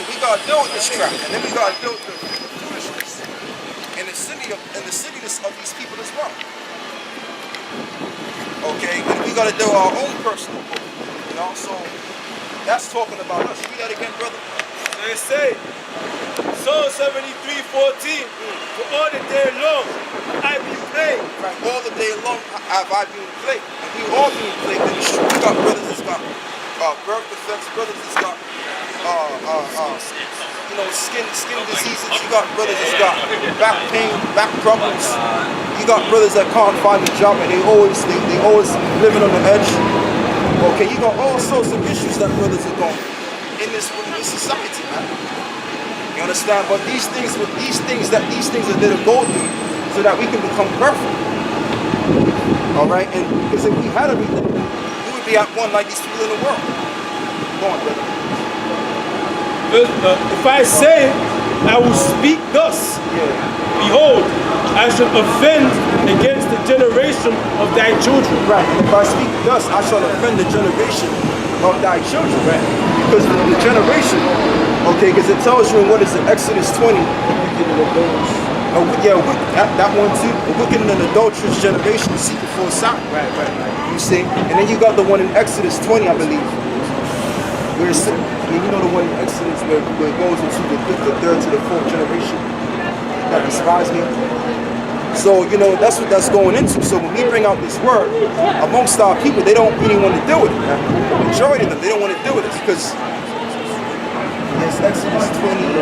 So we gotta deal with this trap, and then we gotta deal with the foolishness and the silliness of these people as well. Okay, and we gotta do our own personal book, you know. So that's talking about us. Read that again, brother. They say, Psalm 73:14. For all the day long I be plagued. Right, all the day long have I been plagued, and we all been plagued in the street. We got brothers that's got birth defects, brothers that's got skin diseases. You got brothers that's got back pain, back problems. You got brothers that can't find a job and they always living on the edge. Okay, you got all sorts of issues that brothers are going in this society, man. You understand? But these things are there to go through so that we can become perfect. All right, and because if we had everything, we would be at one like these people in the world. Go on, brother. If I say I will speak thus, behold, I shall offend against the generation of thy children. Right, and if I speak thus, I shall offend the generation of thy children. Right, because the generation, okay, because it tells you in what is it, Exodus 20. That one too. A wicked and adulterous generation seeking for a sign. Right. You see, and then you got the one in Exodus 20, I believe. Where it's, you know the one in Exodus where it goes into the third to the fourth generation that despise me. So, you know, that's what that's going into. So when we bring out this word amongst our people, they don't really want to deal with it. The majority of them, they don't want to deal with it because it's Exodus 20.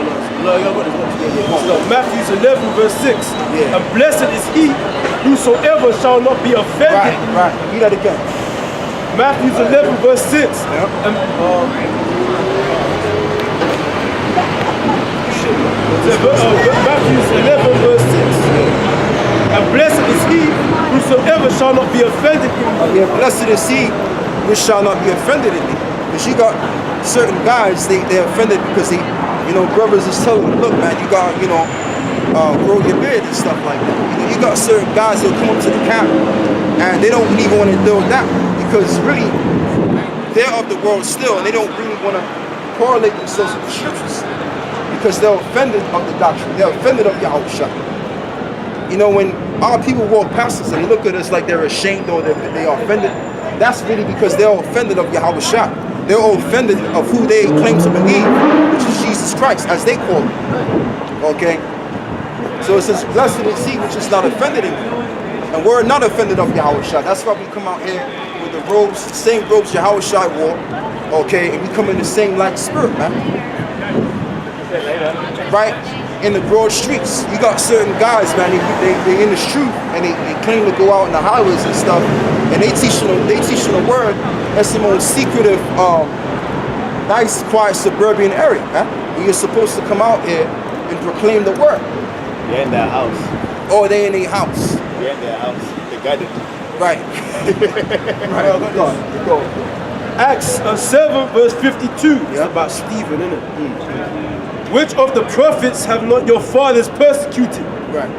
Matthew 11 verse 6. Yeah. And blessed is he whosoever shall not be offended. Right. Read that again. Matthew 11 verse 6. Yeah. Matthew 11 verse 6. And blessed is he whosoever shall not be offended in me. Yeah, blessed is he which shall not be offended in me. Because you got certain guys, they're offended because brothers is telling them, look, man, you got, grow your beard and stuff like that. You got certain guys that'll come up to the camp and they don't even want to deal with that because really they're of the world still and they don't really want to correlate themselves with the scriptures because they're offended of the doctrine. They're offended of Yahushua. When our people walk past us and they look at us like they're ashamed or they are offended, that's really because they're offended of Yahushua. They're all offended of who they claim to believe, which is Jesus Christ, as they call him. Okay? So it says, blessed is he which is not offended in me. And we're not offended of Yahushua. That's why we come out here with the robes, the same robes Yahushua wore. Okay? And we come in the same like spirit, man. Right? In the broad streets. You got certain guys, man, they in the truth and they claim to go out in the highways and stuff. And they teach them the word. That's the most secretive, nice, quiet suburban area. Huh? You're supposed to come out here and proclaim the word. They're in their house. Or they in a house. They're in their house. They got it. Right. Right. Go. Acts 7 verse 52. It's about Stephen, isn't it? Which of the prophets have not your fathers persecuted? Right.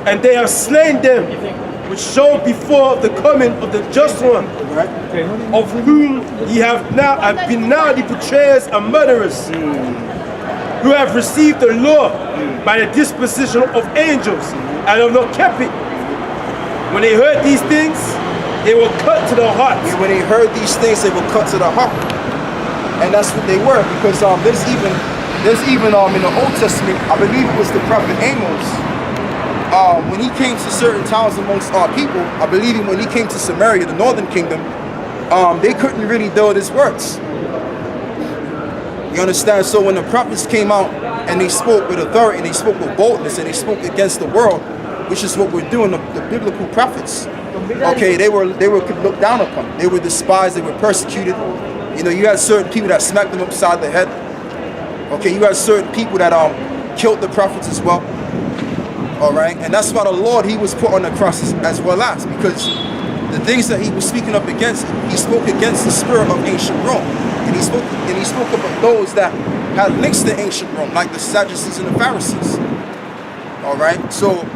And they have slain them, which showed before the coming of the just one, right, of whom ye have been now the betrayers and murderers, who have received the law by the disposition of angels, and have not kept it. When they heard these things, they were cut to the heart. Yeah, when they heard these things, they were cut to the heart. And that's what they were, because there's even in the Old Testament, I believe it was the prophet Amos. When he came to certain towns amongst our people, I believe when he came to Samaria, the northern kingdom, they couldn't really do his words. You understand? So when the prophets came out and they spoke with authority, and they spoke with boldness, and they spoke against the world, which is what we're doing, the biblical prophets. Okay, they were looked down upon. They were despised. They were persecuted. You had certain people that smacked them upside the head. Okay, you had certain people that killed the prophets as well. All right, and that's why the Lord, he was put on the cross as well as, because the things that he was speaking up against, he spoke against the spirit of ancient Rome, and he spoke about those that had links to ancient Rome, like the Sadducees and the Pharisees. All right, so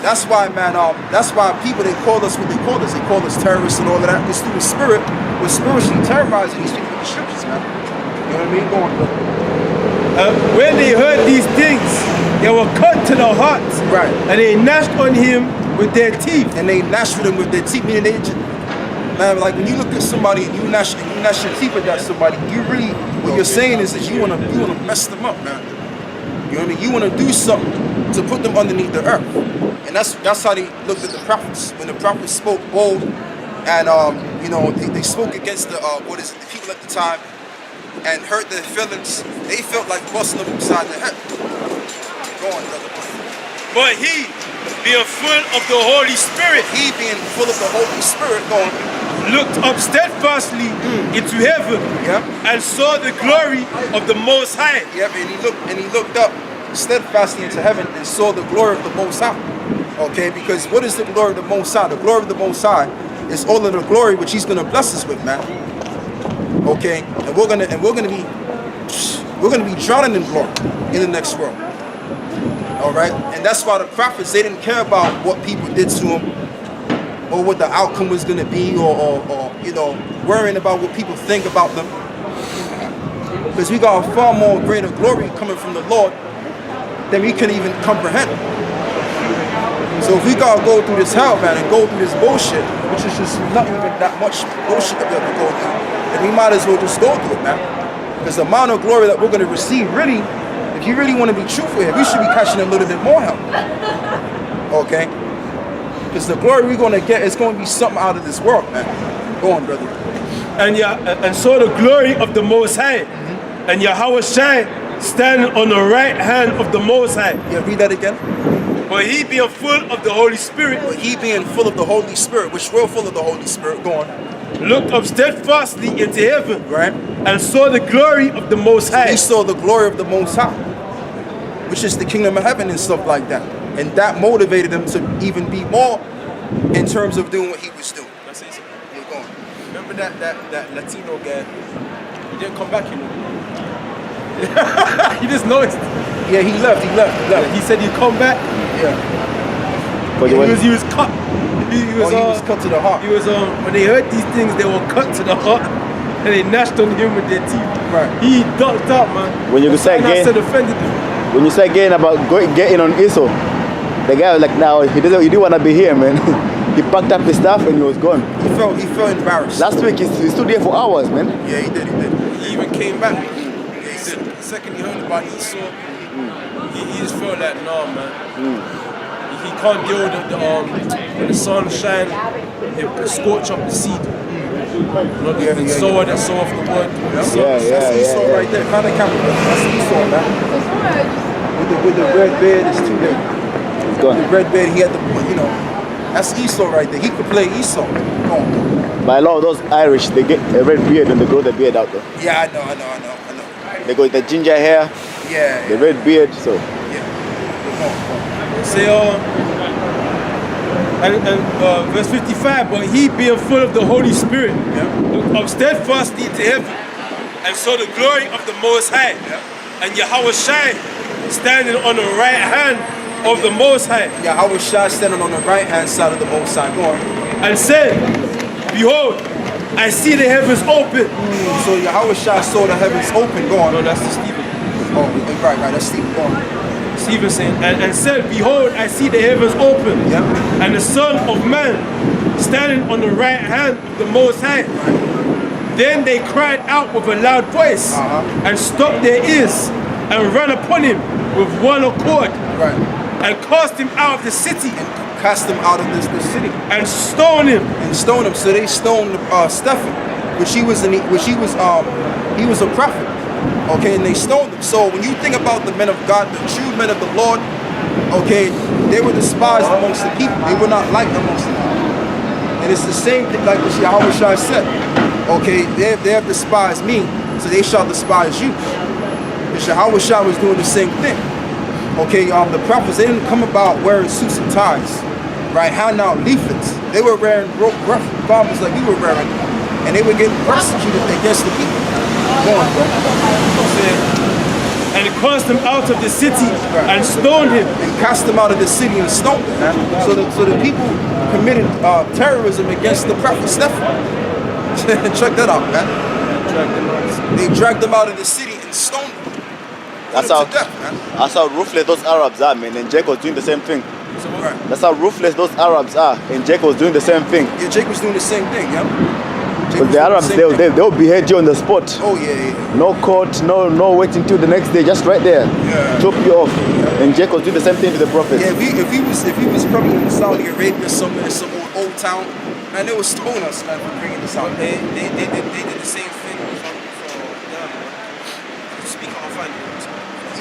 that's why, man, that's why people, they call us what they call us. They call us terrorists and all of that, because through the spirit, we're spiritually terrorizing these people with the scriptures, man. You know what I mean? Go on, brother. When they heard these things, they were cut to the heart. Right. And they gnashed on him with their teeth. And they gnashed them with their teeth. Meaning man, like when you look at somebody and you gnash your teeth at somebody, you really, what you're saying is that you wanna mess them up, man. You know what I mean? You wanna do something to put them underneath the earth. And that's how they looked at the prophets. When the prophets spoke bold and they spoke against the people at the time and hurt their feelings, they felt like busting them upside the head. Go on, brother. But he, being full of the Holy Spirit, looked up steadfastly into heaven and saw the glory of the Most High. Yeah, and he looked up steadfastly into heaven and saw the glory of the Most High. Okay, because what is the glory of the Most High? The glory of the Most High is all of the glory which He's gonna bless us with, man. Okay, and we're gonna be drowning in glory in the next world. All right, and that's why the prophets, they didn't care about what people did to them or what the outcome was gonna be, or worrying about what people think about them, because we got a far more greater glory coming from the Lord than we can even comprehend. So if we gotta go through this hell, man, and go through this bullshit, which is just not even that much bullshit that we have to go through, then we might as well just go through it, man. Because the amount of glory that we're gonna receive, really, if you really want to be truthful here, we should be catching a little bit more help. Okay? Because the glory we're gonna get is gonna be something out of this world, man. Go on, brother. And saw the glory of the Most High, and Yahweh Shai standing on the right hand of the Most High. Yeah, read that again. But he being full of the Holy Spirit, which we're full of the Holy Spirit, go on, looked up steadfastly into heaven, right, and saw the glory of the Most High. He saw the glory of the Most High, which is the kingdom of heaven and stuff like that. And that motivated him to even be more in terms of doing what he was doing. That's it. You're going. Remember that Latino guy? He didn't come back, you know. He just noticed. Yeah, he left. He said he'd come back. Yeah. But he was cut. He was cut to the heart. He was when they heard these things, they were cut to the heart, and they gnashed on him with their teeth. Right. He ducked out, man. When you say again, offended him. When you say again about getting on Esau, the guy was like, "No, he didn't want to be here, man." He packed up his stuff and he was gone. He felt embarrassed. Last week he stood there for hours, man. Yeah, he did. He even came back. The second he heard about Esau, he just felt like, nah, man. He can't deal with when the sun shine, it scorch up the seed. Sower that sow off the wood. That's Esau right there. Kind of that's Esau, man. With the red beard, it's too late. He's gone. The red beard, he had that's Esau right there. He could play Esau. Go on. By a lot of those Irish, they get a red beard and they grow the beard out though. Yeah, I know. They go with the ginger hair, the red beard, so. Yeah. Say, verse 55, but he being full of the Holy Spirit, looked up steadfastly into heaven, and saw the glory of the Most High, and Yahweh Shai standing on the right hand of the Most High. Yahweh Shai standing on the right hand side of the Most High, go on. And said, behold, I see the heavens open. So Yahweh Shai saw the heavens open, go on. No, that's Stephen. Oh, right, that's Stephen, go on. Stephen saying, and said, behold, I see the heavens open, and the Son of Man standing on the right hand of the Most High. Then they cried out with a loud voice, and stopped their ears, and ran upon him with one accord, and cast him out of the city. And stoned him. So they stoned Stephen, he was a prophet. Okay, and they stoned him. So when you think about the men of God, the true men of the Lord, okay, they were despised amongst the people. They were not liked amongst the people. And it's the same thing like what Yahweh Shai said. Okay, they have despised me, so they shall despise you. And Yahweh Shai was doing the same thing. Okay, the prophets, they didn't come about wearing suits and ties, right? Handing out leaflets. They were wearing rough garments like we were wearing, and they were getting persecuted against the people. Go on, bro. And cast him out of the city and stoned him. And cast him out of the city and stoned him, man. So the people committed terrorism against the prophet Stephen. Check that out, man. They dragged him out of the city and stoned him. That's Put how, him to death, man. that's how ruthless those Arabs are, man. And Jacob's doing the same thing. Right. That's how ruthless those Arabs are. And Jacob's doing the same thing. Yeah, Jake was doing the same thing, yeah. But the Arabs, they'll behead you on the spot. Oh yeah. No court, no waiting till the next day, just right there. Yeah. Chop you off. And Jacob's doing the same thing to the prophets. Yeah, if he was probably in Saudi Arabia somewhere in some old town, man, they would stone us, man, for bringing this out. They did the same thing for them. Speak on fun.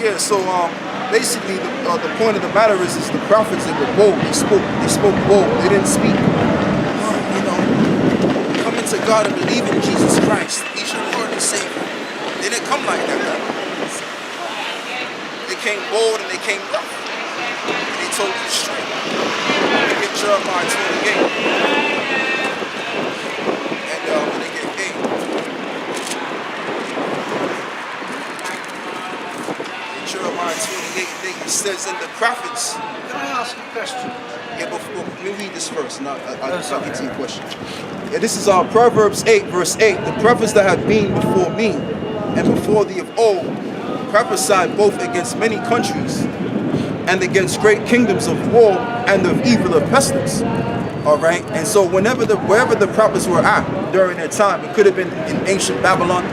Yeah, so basically the point of the matter is the prophets, they were bold. They spoke bold. They didn't speak, you know, come into God and believe in Jesus Christ. He's your Lord and Savior. They didn't come like that, man. They came bold and they came rough. And they told you straight. Get Jeremiah 28. And when they get paid. Jeremiah 28, it says in the prophets. Can I ask you a question? Yeah, but let me read this first, and I'll get to your question. Yeah, this is Proverbs 8, verse 8. The prophets that have been before me and before thee of old prophesied both against many countries and against great kingdoms of war and of evil of pestilence. All right, and so wherever the prophets were at during their time, it could have been in ancient Babylon,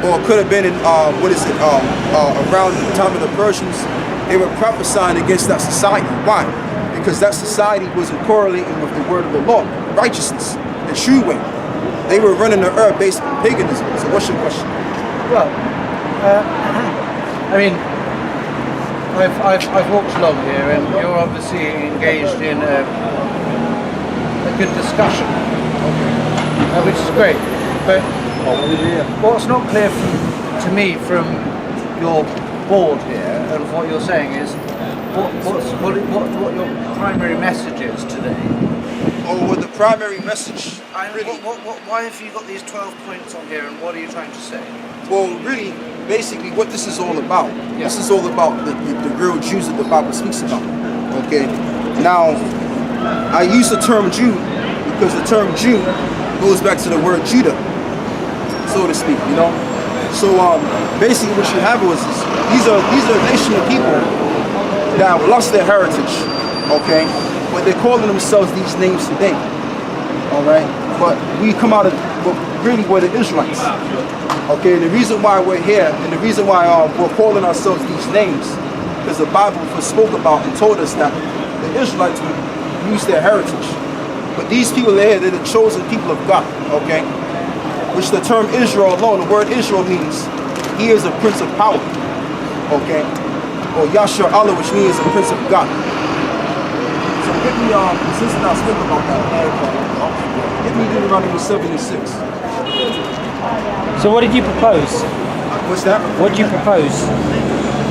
or it could have been in around the time of the Persians. They were prophesying against that society. Why? Because that society wasn't correlating with the word of the Lord, righteousness, the true way. They were running the earth based on paganism. So what's your question? Well, I mean, I've walked along here, and you're obviously engaged in a good discussion, which is great. But what's not clear to me from your board here and what you're saying is what your primary message is today. Oh, well, the primary message. Really, Why have you got these 12 points on here, and what are you trying to say? well, really, basically, what this is all about. Yeah. This is all about the real Jews that the Bible speaks about. Okay. Now, I use the term Jew because the term Jew goes back to the word Judah, so to speak. You know. So basically, what you have was these are a nation of people that have lost their heritage. Okay. But they're calling themselves these names today. All right. But we come out of really we're the Israelites. Okay. And the reason why we're here and the reason why we're calling ourselves these names, because the Bible spoke about and told us that the Israelites would lose their heritage. But these people here, they're the chosen people of God. Okay. Which the term Israel alone, the word Israel means he is a prince of power. Okay. Or Yashar Allah, which means a prince of God. So give me, since I spoke about that, give me Deuteronomy 7 and 6. So what did you propose? What's that? What do you propose?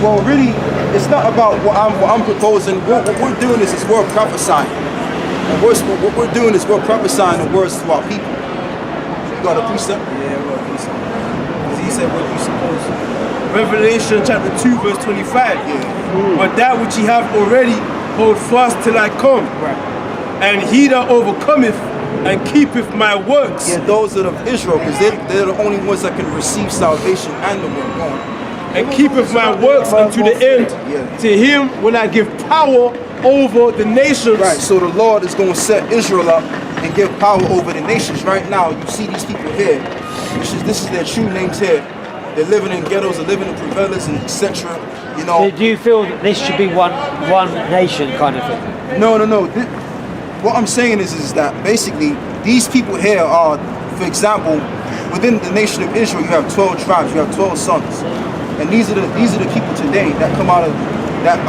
Well, really, it's not about what I'm proposing. What we're doing is we're prophesying. And what we're doing is we're prophesying the words to our people. You got a precept? Yeah, well, precept. Because he said, what do you suppose? Revelation chapter 2, verse 25. Yeah. But that which ye have already, hold fast till I come. Right. And he that overcometh and keepeth my works. Yeah, those are of Israel, because they're the only ones that can receive salvation and the word going. And keepeth my works unto the end. Yeah. To him will I give power over the nations. Right, so the Lord is going to set Israel up and give power over the nations. Right now, you see these people here. This is their true names here. They're living in ghettos, they're living in favelas, and etc. You know. Do you feel that this should be one nation kind of thing? No. What I'm saying is that basically these people here are, for example, within the nation of Israel, you have 12 tribes, you have 12 sons, and these are the people today that come out of that.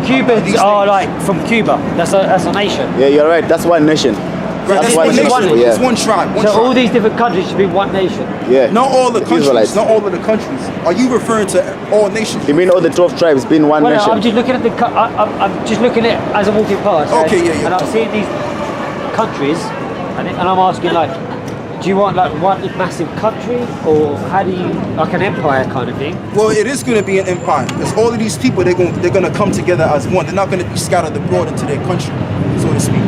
Cubans are like from Cuba. That's a nation. Yeah, you're right. That's one nation. Right, That's it's one one nation. nation. Yeah. It's one tribe. So all these different countries should be one nation. Yeah. Not all the countries. Israelites. Not all of the countries. Are you referring to all nations? You mean all the 12 tribes being one Well, nation? I'm just looking at I'm just looking at as I'm walking past. Okay, yeah. And I'm seeing these countries, and I'm asking like, do you want like one massive country, or how do you like an empire kind of thing? Well, it is going to be an empire because all of these people they're going to come together as one. They're not going to be scattered abroad into their country, so to speak,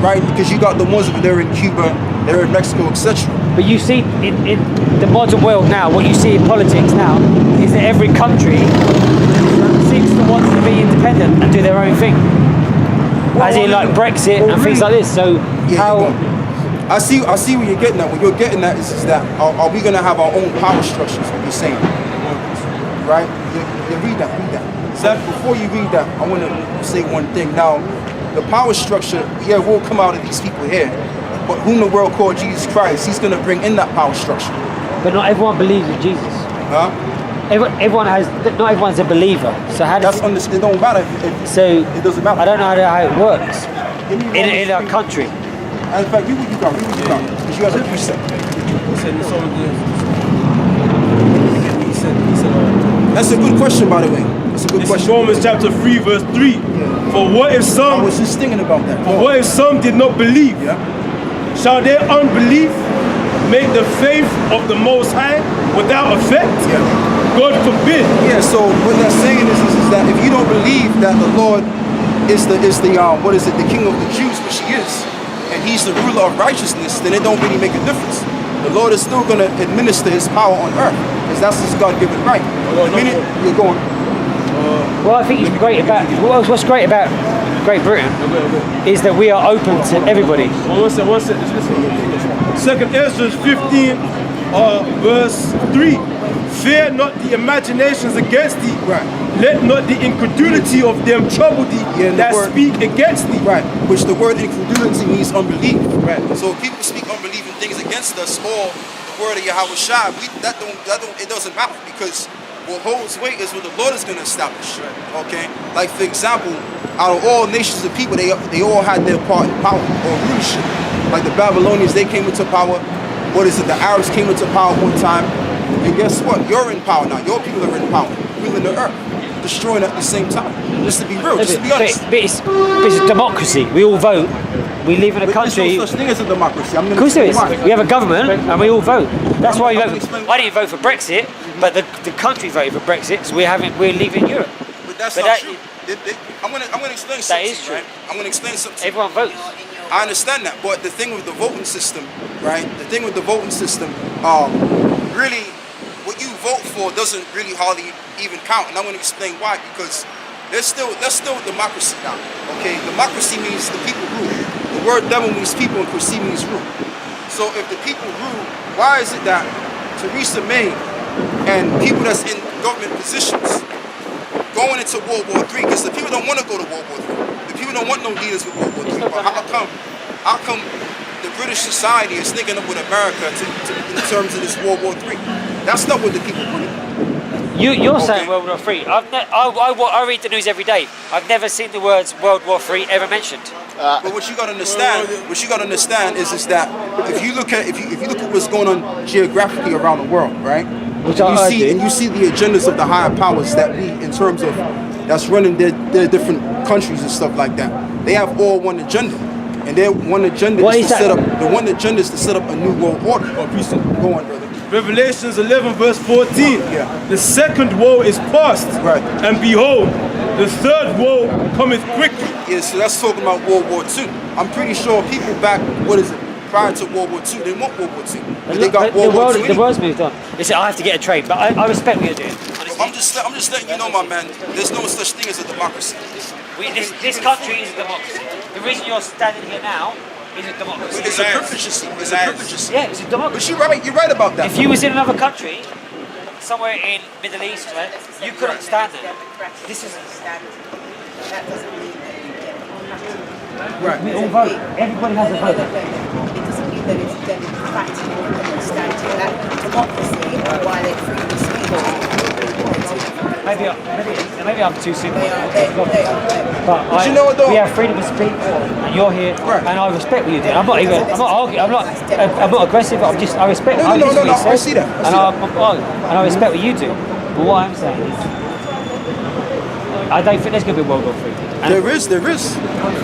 right? Because you got the ones over there in Cuba, they're in Mexico, etc. But you see in the modern world now, what you see in politics now is that every country seems to want to be independent and do their own thing. As in like Brexit and things like this. So how... I see what you're getting at. What you're getting at is that are we going to have our own power structures? What you're saying, right? You read that. So before you read that, I want to say one thing. Now, the power structure, will come out of these people here, but whom the world called Jesus Christ, he's going to bring in that power structure. But not everyone believes in Jesus. Huh? Not everyone's a believer. So how does it don't matter. It doesn't matter. I don't know how it works in our country. And in fact, you got, because you have a precept. He said it's all good. That's a good question, by the way. That's a good This question. is Romans chapter 3, verse 3. For what if I some, was just thinking about that. for what if some did not believe? Yeah. Shall their unbelief make the faith of the Most High without effect? Yeah. God forbid. Yeah. So what they're saying is that if you don't believe that the Lord is the King of the Jews, which He is, and He's the ruler of righteousness, then it don't really make a difference. The Lord is still going to administer His power on earth, because that's His God-given right. The minute you're going. Well, I think it's great about what's great about Great Britain is that we are open to everybody. One second. Second Ezra 15, verse 3. Fear not the imaginations against thee. Right. Let not the incredulity of them trouble thee that speak against thee. Right. Which the word incredulity means unbelief. Right. So if people speak unbelieving things against us, or the word of Yahweh Shai, it doesn't matter, because what holds weight is what the Lord is going to establish. Okay. Like for example, out of all nations of people, they all had their part in power or rulership. Like the Babylonians, they came into power. The Arabs came into power one time. And guess what? You're in power now. Your people are in power. Ruling the earth. Destroying at the same time. Just to be real, just to be honest. But it's a democracy. We all vote. We live in a country. There's no such thing as a democracy. Of course there is. We have a government and we all vote. That's why you vote. I didn't vote for Brexit, but the country voted for Brexit because we're leaving Europe. But that's not true. I'm gonna explain something. That is true. Right? I'm gonna explain something. Everyone votes. I understand that, but the thing with the voting system, right? The thing with the voting system, really, what you vote for doesn't really hardly even count, and I'm going to explain why. Because there's still democracy now. Okay, democracy means the people rule. The word devil means people, and Kursi means rule. So if the people rule, why is it that Theresa May and people that's in government positions going into World War III? Because the people don't want to go to World War III. The people don't want no leaders with World War III. But how come the British society is linking up with America in terms of this World War III? That's not what the people want. You're saying World War III. I read the news every day. I've never seen the words World War III ever mentioned. But what you got to understand, is that if you look at what's going on geographically around the world, right? You see the agendas of the higher powers that in terms of that's running their different countries and stuff like that. They have all one agenda, and their one agenda is to set up a new world order. Go on, brother. Revelations 11, verse 14. Yeah. The second woe is past, Right. and behold, the third woe cometh quickly. Yeah, so that's talking about World War II. I'm pretty sure people back, prior to World War II, they want World War II. But they got World War II. The world's moved on. Listen, I have to get a train, but I respect what you're doing. Honestly. I'm just letting you know, my man, there's no such thing as a democracy. This country is a democracy. The reason you're standing here now is a democracy. It's a privilegacy. Yeah, it's a democracy. But you're right about that. If you was in another country, somewhere in Middle East, right, you couldn't stand it. This is that doesn't mean that you get Right. we all vote. Everybody has a vote. it doesn't mean that it's democratic or standing. That democracy, while it's freedom of speech, Maybe I'm too simple. they are. But you know what, though? we have freedom of speech, and you're here, Right. and I respect what you do. I'm not arguing. I'm not aggressive. I respect. No, I listen to what you I say, see that. and I respect what you do. But what I'm saying is, I don't think there's going to be World War III. There is.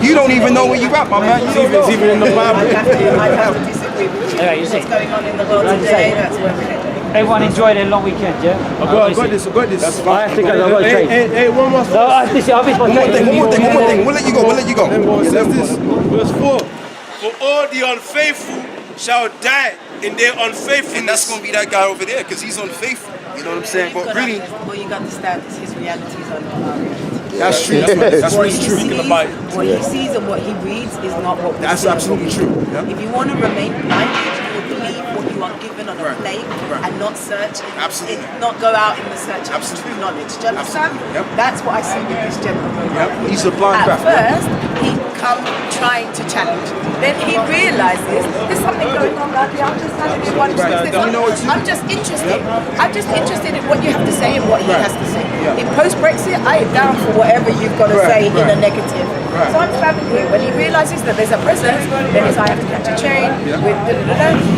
You don't even know where you're at, my man. You don't know. It's even in the Bible. I'd have to disagree with you. Anyway, you see. What's going on in the world Like I today, say, that's where we're heading. Everyone enjoy their long weekend, yeah? I got this. That's I have to go. I've got a train. Hey, one more. No, I missed my One more thing. We'll let you go. It says this, verse 4. For all the unfaithful shall die in their unfaithfulness. And that's going to be that guy over there because he's unfaithful. You know what I'm saying? But really, what you got to understand is his realities are not our realities. that's true. That's What really he true. sees, what he sees and what he reads is not what we That's see. absolutely true. Yeah. If you want to remain blinded, you will believe what you are given on a Right. plate Right. and not search, Absolutely. not go out in the search of Absolutely. true knowledge. Do you understand? Absolutely. Yep. That's what I see with this gentleman. Yep. He's a blind At craft. first, he come trying to challenge. Then he realizes there's something going on out there. I'm just standing in one place. I'm just interested. I'm just interested in what you have to say and what he has to say. Yeah. In post-Brexit, I am down for whatever you've got to say in a negative. Right. So I'm standing here. When he realizes that there's a presence, then it's I have to catch a train with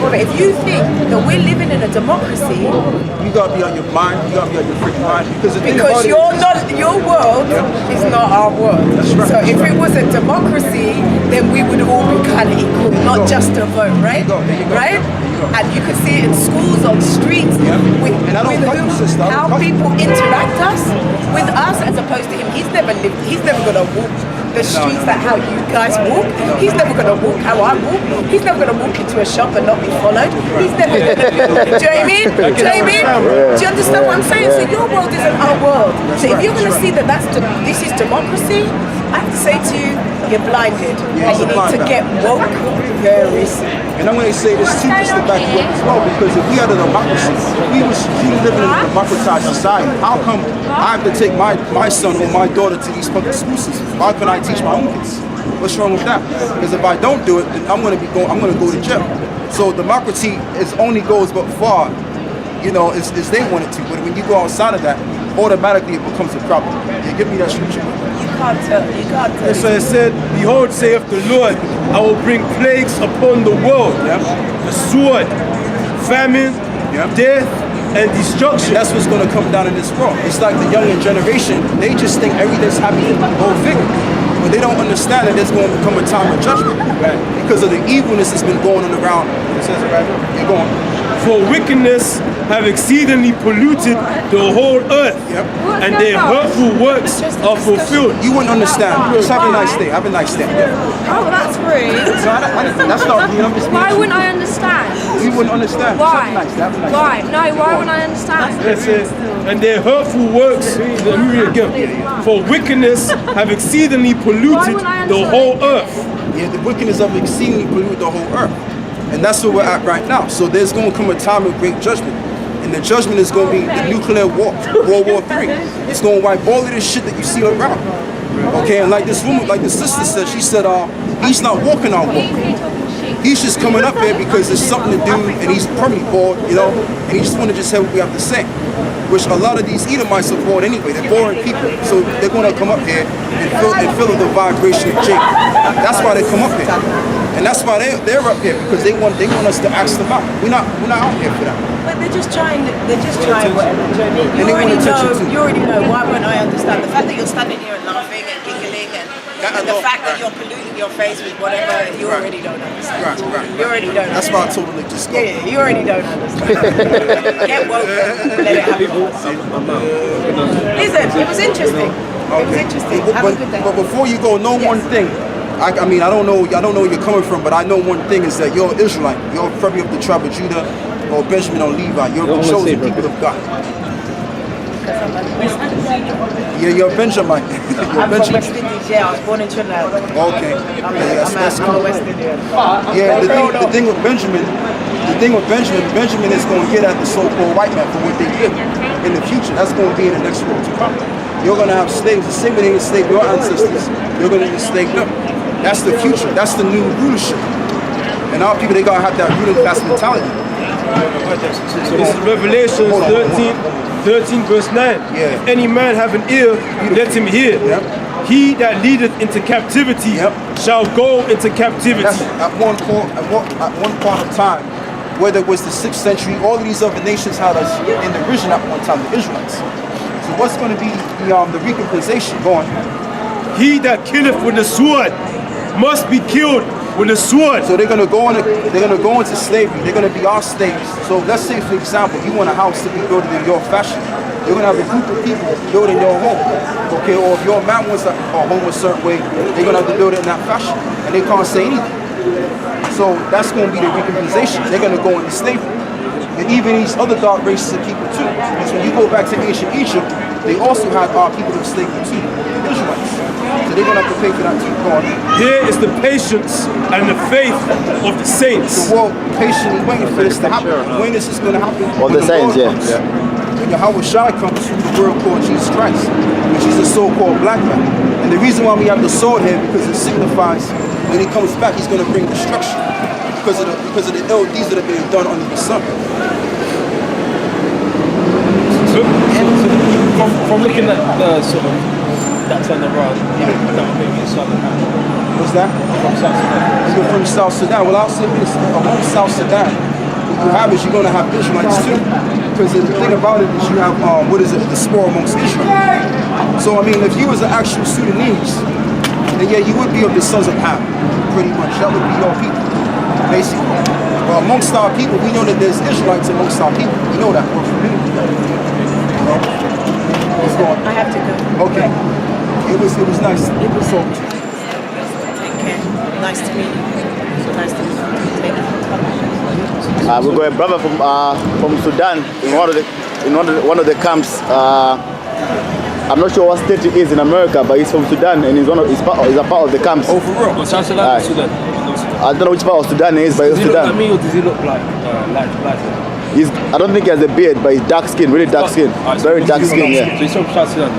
But if you think that we're living in a democracy, You got to be on your mind. You got to be on your freaking mind. Because the thing because about it your world is not our world. That's right. So if it was a democracy, then we would all be kind of equal, not just a vote, right? There you go. Right? There you go. And you can see it in schools, on streets, with, And I don't with cut you, sister. I don't how cut you. people interact with us as opposed to him. He's never gonna walk the streets that how you guys walk. He's never gonna walk how I walk. He's never gonna walk into a shop and not be followed. He's never gonna do you know what I mean? Do you know what I mean? Do you understand what I'm saying? So your world isn't our world. So if you're gonna see that this is democracy, I have to say to you, you're blinded. And you need to get woke very soon. And I'm going to say this too, just to back you up as well, because if we had a democracy, if we was truly living in a democratized society, how come I have to take my son or my daughter to these public school systems? Why couldn't I teach my own kids? What's wrong with that? Because if I don't do it, then I'm going to go to jail. So democracy only goes but far, you know, as they want it to. But when you go outside of that, automatically it becomes a problem. Yeah, give me that scripture. You can't tell. That's why I said, behold, saith the Lord, I will bring plagues upon the world. The sword, famine, death, and destruction. That's what's going to come down in this world. It's like the younger generation, they just think everything's happy or vigor. But they don't understand that there's going to come a time of judgment. Because of the evilness that's been going on around. It says it right here. You're going. For wickedness have exceedingly polluted the whole earth, and their hurtful works are fulfilled. You wouldn't understand. Just have a nice day. Have a nice day. Oh, that's rude. That's not rude. I'm just Why wouldn't I understand? You wouldn't understand. Why? Just have a nice day. Why? No, why wouldn't I understand? It says, and their hurtful works, let me read again. For wickedness have exceedingly polluted the whole earth. Yeah, the wickedness of exceedingly polluted the whole earth. And that's where we're at right now. So there's going to come a time of great judgment. And the judgment is going to be the nuclear war, World War III. It's going to wipe all of this shit that you see around. Okay, and like this woman, like the sister said, she said, he's not walking our walk. He's just coming up here because there's something to do and he's probably bored, you know, and he just want to just hear what we have to say. Which a lot of these Edomites are bored anyway. They're boring people. So they're going to come up here and feel the vibration of Jacob. That's why they come up here. And that's why they're up here, because they want us to ask them out. We're not out here for that. But they're just trying whatever. You they want attention too. You already know. Why won't I understand? The fact that you're standing here and laughing and giggling and the fact that you're polluting your face with whatever, you already don't understand. Right. You already don't That's why I told them to just go. Yeah, you already don't understand. Get woke and let it happen. Listen, it was interesting. It was interesting. Have a good day. But before you go, know one thing. I mean, I don't know where you're coming from, but I know one thing is that you're Israelite. You're probably of the tribe of Judah or Benjamin or Levi. You're the chosen people of God. Yeah, you're Benjamite. I'm from West Indies, yeah. I was born in Trinidad. Okay. That's I'm a cool. West Indian. Yeah, the thing with Benjamin is going to get at the so-called white man for what they did in the future. That's going to be in the next world to come. You're going to have slaves. The same way they enslaved your ancestors, you're going to enslave them. That's the future. That's the new rulership. And our people, they got to have that ruling class mentality. So this is Revelation 13 verse 9. Yeah. If any man have an ear, let him hear. He that leadeth into captivity shall go into captivity. That's at one point of time, whether it was the 6th century, all of these other nations had us in the region at one time, the Israelites. So what's going to be the recompensation going? He that killeth with the sword must be killed with the sword. So they're gonna go into slavery. They're gonna be our slaves. So let's say, for example, you want a house to be built in your fashion. You're gonna have a group of people building your home. Okay, or if your man wants a home a certain way, they're gonna have to build it in that fashion. And they can't say anything. So that's going to be the recompensation. They're going to go into slavery. And even these other dark races are people too. Because when you go back to ancient Egypt, they also had people of slavery too, the Israelites. So they're going to have to pay for that too. Go on. Here is the patience and the faith of the saints. The world patiently waiting for this to happen. When this is going to happen? Of the saints, yeah. When Yahweh Shai comes through the world called Jesus Christ, which is a so-called black man. And the reason why we have the sword here, because it signifies when he comes back, he's going to bring destruction because of the ill deeds that have been done under the sun. So from looking at the sort of that turn around, that would maybe Southern What's that? from South Sudan. You're from South Sudan. Well, I'll say this: among South Sudan, what you have is you're going to have Israelites too. Because the thing about it is you have the spore amongst Israel. So I mean, if you was an actual Sudanese, then yeah, you would be of the sons of Ham, pretty much. That would be your people, basically. But amongst our people, we know that there's Israelites amongst our people. We know that. We're familiar with that. What's going on? I have to go. Okay. It was nice. It was so. Take care. Nice to meet you. So nice to meet you. Take care. We got a brother from Sudan in one of the camps. I'm not sure what state he is in America, but he's from Sudan and he's a part of the camps. Oh, for real? South Sudan or Sudan? I don't know which part of Sudan he is, but he's Does he look Sudan. like me or does he look like light? I don't think he has a beard, but he's dark skin, really dark skin, very dark skin. Yeah. So he's from South Sudan.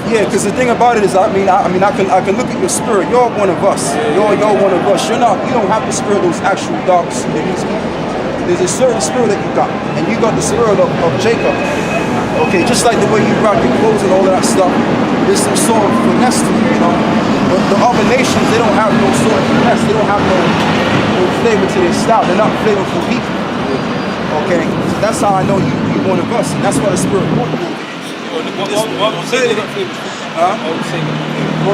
Yeah, because the thing about it is, I can look at your spirit. You're one of us. You're one of us. You don't have the spirit of those actual dark Sudanese people. There's a certain spirit that you got, and you got the spirit of Jacob. Okay, just like the way you rock your clothes and all of that stuff. There's some sort of finesse to it, you know. But the other nations, they don't have no sort of finesse. They don't have no flavor to their style. They're not flavorful people. Okay, so that's how I know you're one of us, and that's why the spirit won't move. Well,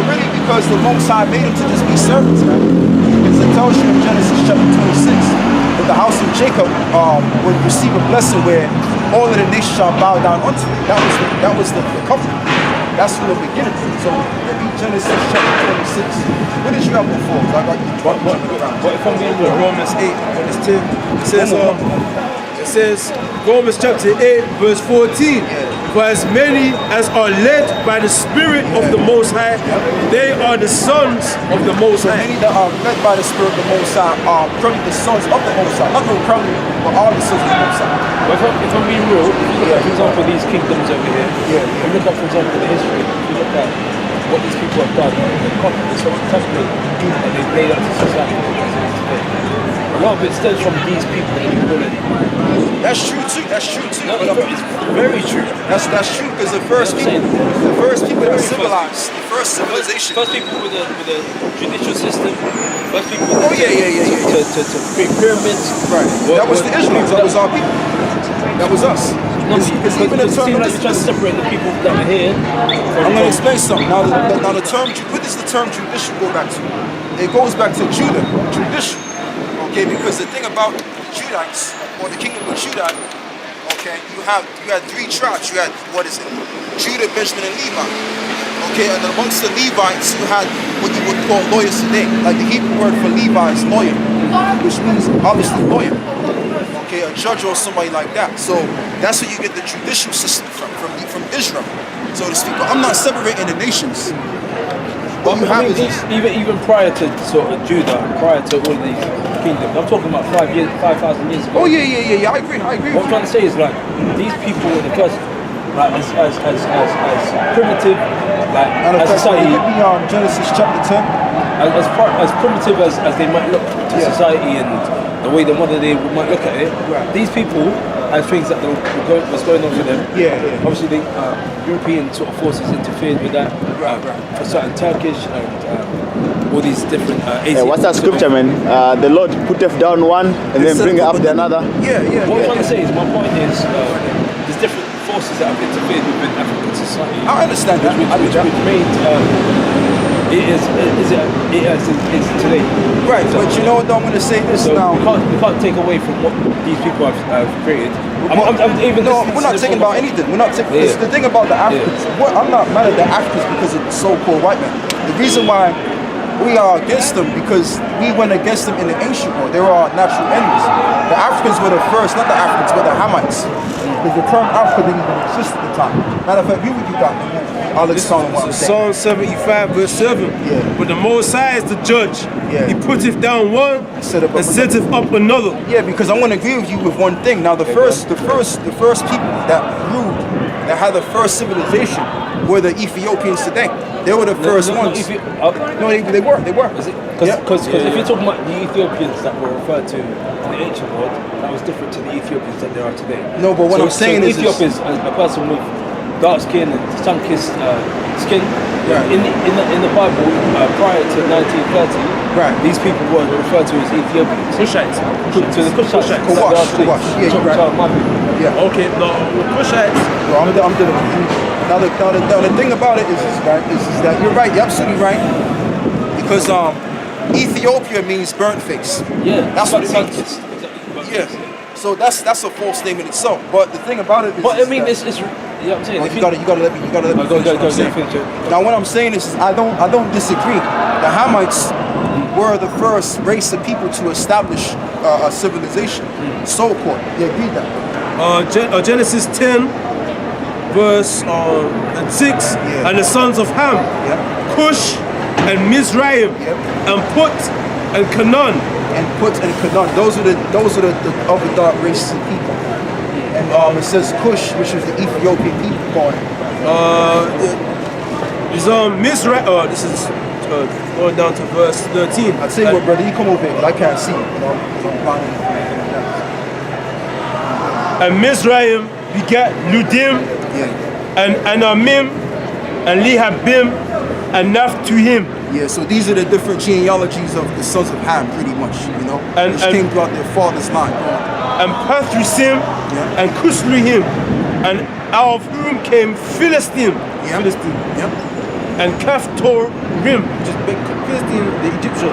really, because the Most High made them to just be servants, man. Because it tells you in Genesis chapter 26 that the house of Jacob would receive a blessing where all of the nations shall bow down unto it. That was the covenant. That's from the beginning. So, read Genesis chapter 26. What did you have before? I got you. What if I'm being real? Romans 8, verse 10. It says, Romans chapter 8, verse 14. For as many as are led by the Spirit of the Most High, they are the sons of the Most So High. many that are led by the Spirit of the Most High are probably the sons of the Most High. Not probably, but all the sons of the Most High. But if I'm being real, if you look at, for example, these kingdoms over here, if you look at, for example, the history, if you look at what these people have done, they've copied this whole template and they've made up to society. A lot of it stems from these people already. That's true too. That's true too. No, But, it's very true. That's true because the first people that were civilized, the first civilization. First people with a judicial system. First people with Oh yeah. to create pyramids. Right. That was the Israelites. That was our people. That was us. No, Because even the it term. seems like you're trying to separate the people that are here. I'm going to explain something. Now the term. What does the term judicial go back to? It goes back to Judah. Judicial. Okay, because the thing about the Judites or the kingdom of Judah, okay, you had 3 tribes. You had Judah, Benjamin, and Levi. Okay, and amongst the Levites, you had what you would call lawyers today. Like the Hebrew word for Levi is lawyer, which means obviously lawyer. Okay, a judge or somebody like that. So that's where you get the judicial system from Israel, so to speak. But I'm not separating the nations. What you have is even prior to sort of Judah, prior to all of these kingdoms, I'm talking about 5,000 years ago. Oh yeah. I agree. What I'm trying to say is like these people in the first, like as primitive, like as society, Genesis chapter 10. as primitive as they might look to society and the way the modern day might look at it, these people had things that was going on for them. Obviously, the European sort of forces interfered with that for certain Turkish and all these different. What's that scripture, man? The Lord putteth down one and then bring it up the another. What I'm trying to say is, my point is, there's different forces that have interfered within African society. I understand that. Which made it is today. Right, but you know what? I'm going to say this So now. we can't take away from what these people have created. We're not taking about anything. We're not taking. The thing about the Africans, I'm not mad at the Africans because of the so-called white man. The reason why we are against them because we went against them in the ancient world. They were our natural enemies. The Africans were the first, not the Africans, but the Hamites. Because the term Africa didn't even exist at the time. Matter of fact, you got I'll explain what I'm saying. Psalm 75 verse 7. Yeah. But the Most High is the judge. Yeah. He putteth down one and setteth up another. Yeah, because I want to agree with you with one thing. Now, the first people that ruled, that had the first civilization, were the Ethiopians today. They were the first ones. No, they were. Because if you're talking about the Ethiopians that were referred to in the ancient world, that was different to the Ethiopians that there are today. No, but what I'm saying is Ethiopians, a person with dark skin and sun-kissed skin. Right. In the Bible, prior to 1930, right, these people were referred to as Ethiopians. Cushites. So the Cushites. Kuwash. Yeah, you're right. Yeah. Okay, no, Cushites. Well, I'm doing it. Now the thing about it is that you're right. You're absolutely right. Because Ethiopia means burnt face. Yeah, that's what it means. Exactly. Yeah. So that's a false statement itself. But the thing about it is, but I mean, it's you know what I'm saying. Well, you gotta let me finish. Now what I'm saying is I don't disagree. The Hamites were the first race of people to establish a civilization. So-called. They agreed that. Genesis 10 verse 6, and the sons of Ham, Cush and Mizraim, and Put and Canaan. Those are the other dark races of people. And it says Cush, which is the Ethiopian people part. Mizraim. This is going down to verse 13. I tell you what, brother, you come over here, but I can't see. And Mizraim begat Ludim, and Anamim, and Lehabim, and Naphtuhim. Yeah, so these are the different genealogies of the sons of Ham, pretty much, which came throughout their father's line. And Pathrusim, and Kusluhim, and out of whom came Philistine, and Caphtorim, which is Philistine, the Egyptian.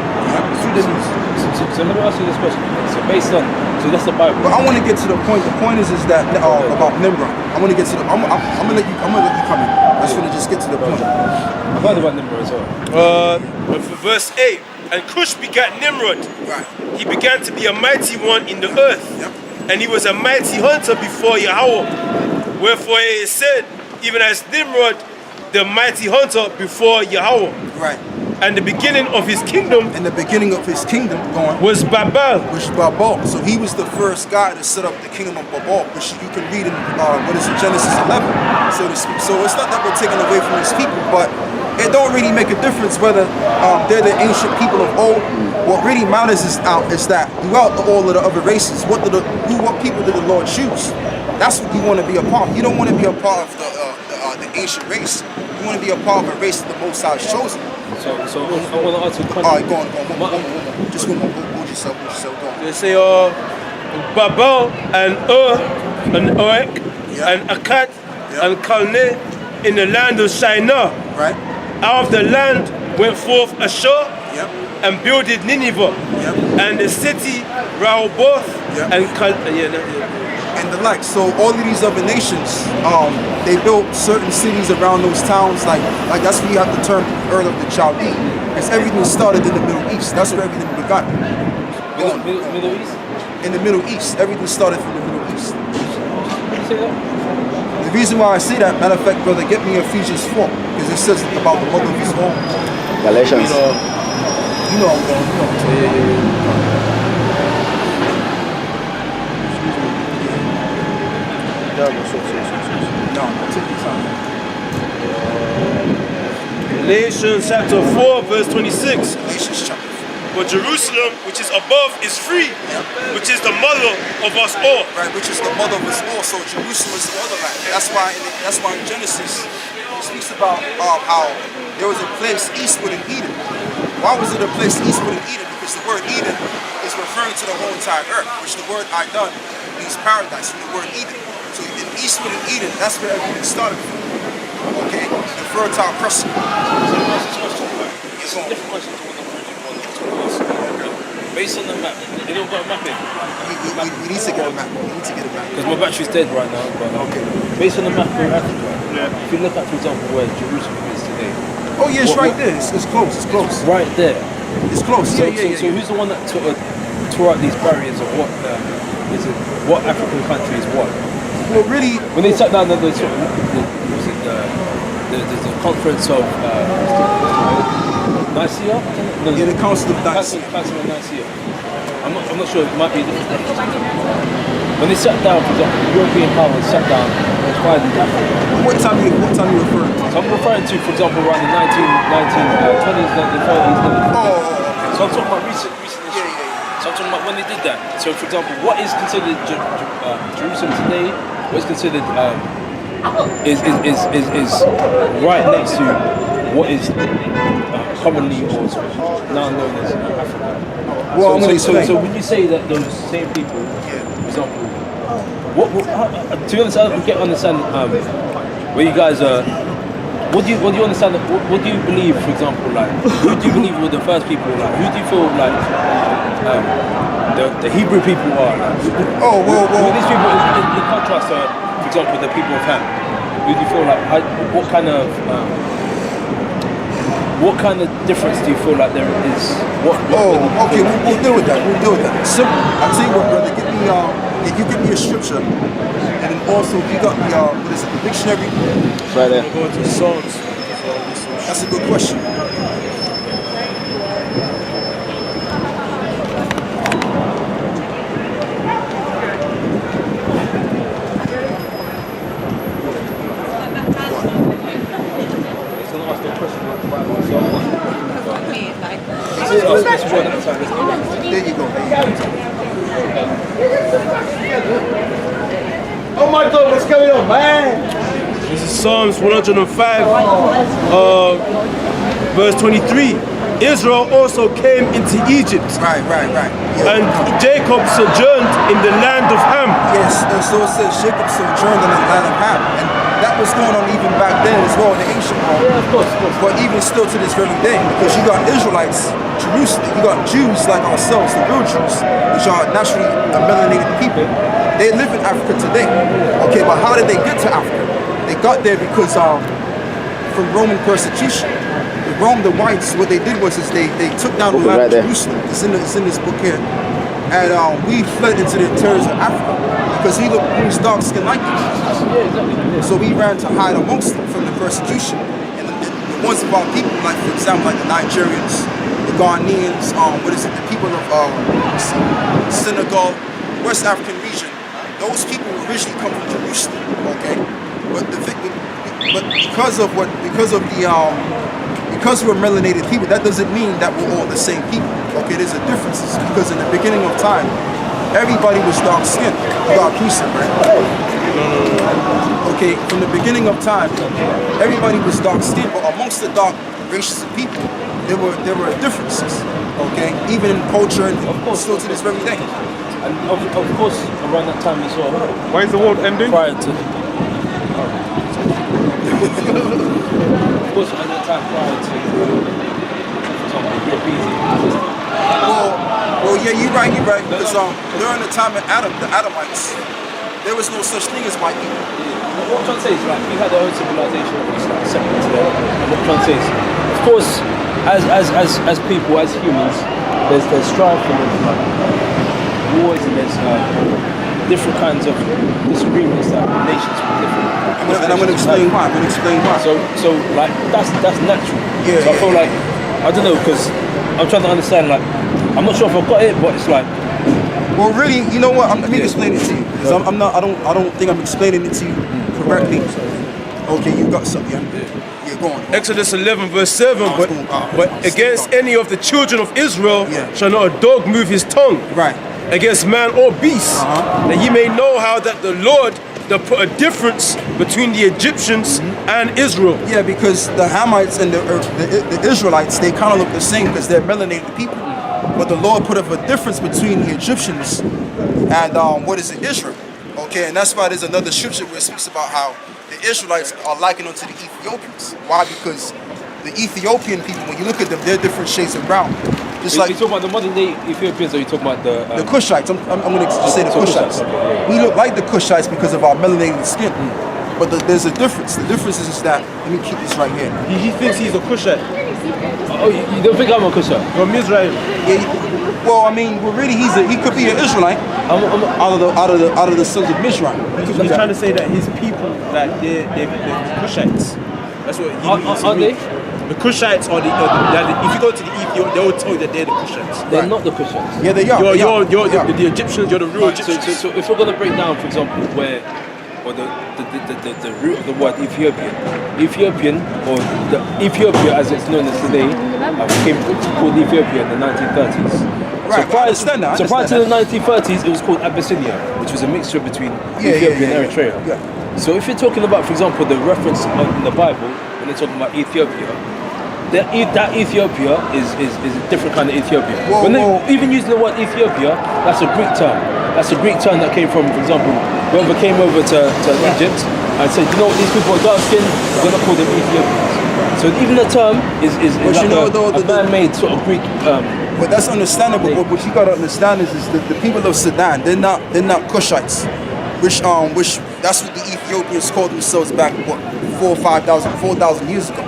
So let me ask you this question. So based on, so that's the Bible. But I want to get to the point. The point is that about Nimrod. I want to get to the. I'm gonna let you come in. I just want to just get to the point. I've heard about Nimrod as well. Verse 8. And Cush begat Nimrod. Right. He began to be a mighty one in the earth. And he was a mighty hunter before Yahweh. Wherefore it is said, even as Nimrod, the mighty hunter before Yahweh. Right. And the beginning of his kingdom. Was Babel. So he was the first guy to set up the kingdom of Babel, which you can read in Genesis 11, so to speak. So it's not that we're taking away from these people, but it don't really make a difference whether they're the ancient people of old. What really matters is that throughout all of the other races, what people did the Lord choose? That's what you want to be a part of. You don't want to be a part of the ancient race. You want to be a part of a race that the Most High has chosen. So I want to ask you a question. All right, go on. Just hold yourself, go on. They say Babel and and Oek and Akkad and Calneh in the land of Shinar. Right. Out of the land went forth Ashur and builded Nineveh and the city Rehoboth and the like. So all of these other nations, they built certain cities around those towns. Like that's where you have the term Ur of the Chaldean, because everything started in the Middle East. That's where everything began. Middle East? In the Middle East, everything started from the Middle East. Say that? The reason why I say that, matter of fact, brother, get me Ephesians 4, because it says about the mother of his home. Galatians. You know I'm going. No, take your time. Galatians chapter 4 verse 26. Galatians chapter 4. But Jerusalem, which is above, is free, which is the mother of us all. Right, which is the mother of us all. So Jerusalem is the motherland. That's why in Genesis it speaks about how there was a place eastward in Eden. Why was it a place eastward in Eden? Because the word Eden is referring to the whole entire earth, which the word Idun means paradise from the word Eden. So in eastward in Eden, that's where everything started from. Okay? The fertile crescent. Based on the map, they don't got a map in. We need to get a map. Because my battery's dead right now. But okay. Based on the map of Africa, if you look at, for example, where Jerusalem is today, Oh yeah, it's right there. It's close. It's close. Right there. It's close. So, Yeah. so who's the one that tore out these barriers of what is it? What African country is what? Well, really, When they sat down, there's a conference of Nicaea. No, yeah, the Council of Nicaea. Council of Nicaea. I'm not sure. It might be a different day. When they sat down, for example, the European powers sat down and tried to What time you referring to? So I'm referring to, for example, around the 1920s, the 30s. So I'm talking about recent history. So I'm talking about when they did that. So, for example, what is considered Jerusalem today? What is considered is right next to what is commonly or now known as Africa. Well, I'm gonna explain. So when you say that those same people, for example, to be honest, I don't understand where you guys are. What do you understand? What do you believe, for example, like who do you believe were the first people? Like who do you feel like the Hebrew people are? Like, who these people in contrast to, for example, the people of Ham. Who do you feel like? What kind of difference do you feel like there is? Okay, we'll deal with that. Simple. I'll tell you what, brother. If you give me a scripture, and then also if you got the dictionary. It's right there. Go to Psalms. That's a good question. There you go. Oh my God, what's going on, man? This is Psalms 105, verse 23. Israel also came into Egypt. Right. Yeah. And Jacob sojourned in the land of Ham. Yes, and so it says Jacob sojourned in the land of Ham. And that was going on even back then as well in the ancient world. Yeah, of course. But even still to this very day, because you got Israelites, Jerusalem, you got Jews like ourselves, the real Jews, which are naturally a melanated people. They live in Africa today. Okay, but how did they get to Africa? They got there because from Roman persecution. The whites, what they did was they took down the land of Jerusalem. It's in this book here. And we fled into the interiors of Africa because we was dark skinned like us. So we ran to hide amongst them from the persecution. And the ones of our people, like for example, like the Nigerians, the Ghanaians, the people of Senegal, West African region, those people originally come from Jerusalem, okay? Because we're melanated people, that doesn't mean that we're all the same people. Okay, there's a difference because in the beginning of time, everybody was dark skinned. You got Pusa, right? Okay, from the beginning of time, everybody was dark skinned, but amongst the dark races of people, there were differences. Okay, even in culture and still to this very day. And of course, around that time as well. Why is the world ending? Prior to. Of course, at that time prior to Well, yeah, you're right. Because during the time of Adam, the Edomites, there was no such thing as white people. What I'm trying to say is, like, we had our own civilization, it's like separate to them. And what I'm trying to say is, of course, as people, as humans, there's strife and there's wars and there's different kinds of disagreements that nations with different. And I'm going to explain why. So like that's natural. Yeah. So I feel like I don't know because I'm trying to understand. Like I'm not sure if I've got it, but it's like. Well, really, you know what? Let me explain it to you. Because I don't think I'm explaining it to you correctly. Okay, you got something. Yeah, go on. Exodus 11 verse 7, but against any of the children of Israel shall not a dog move his tongue. Right. Against man or beast, that ye may know how that the Lord doth put a difference between the Egyptians and Israel. Yeah, because the Hamites and the Israelites, they kind of look the same because they're melanated people. But the Lord put up a difference between the Egyptians and Israel. Okay, and that's why there's another scripture where it speaks about how the Israelites are likened unto the Ethiopians. Why? Because the Ethiopian people, when you look at them, they're different shades of brown. Just Are like you talking about the modern day Ethiopians, or are you talking about the Cushites? I'm going to just say the Cushites. We look like the Cushites because of our melanated skin. But there's a difference. The difference is that, let me keep this right here. He thinks he's a Cushite. Oh, you don't think I'm a Kushite? You're Mizraim. Yeah, well, I mean, well, really, he could be an Israelite out of the sons of Mizraim. He's trying to say that his people, like they're Cushites. That's what he means. Are they? The Cushites are if you go to the Ethiopia, they will tell you that they're the Cushites. They're not the Kushites. Yeah, they are. You're Yeah. the Egyptians. You're the real Egyptians. So if we're going to break down, for example, where or the root of the word Ethiopian, or the Ethiopia as it's known as today, became called Ethiopia in the 1930s. Right, I understand that. So prior to the 1930s, it was called Abyssinia, which was a mixture between Ethiopia and Eritrea. Yeah. So if you're talking about, for example, the reference in the Bible, when they're talking about Ethiopia, that Ethiopia is a different kind of Ethiopia. Even using the word Ethiopia, that's a Greek term. That's a Greek term that came from, for example, whoever came over to Egypt and said, you know what, these people are dark skinned, we're going to call them Ethiopians. So even the term is like a man-made sort of Greek. But that's understandable. What you gotta understand is that the people of Sudan, they're not Cushites, which that's what the Ethiopians called themselves back 4,000 years ago.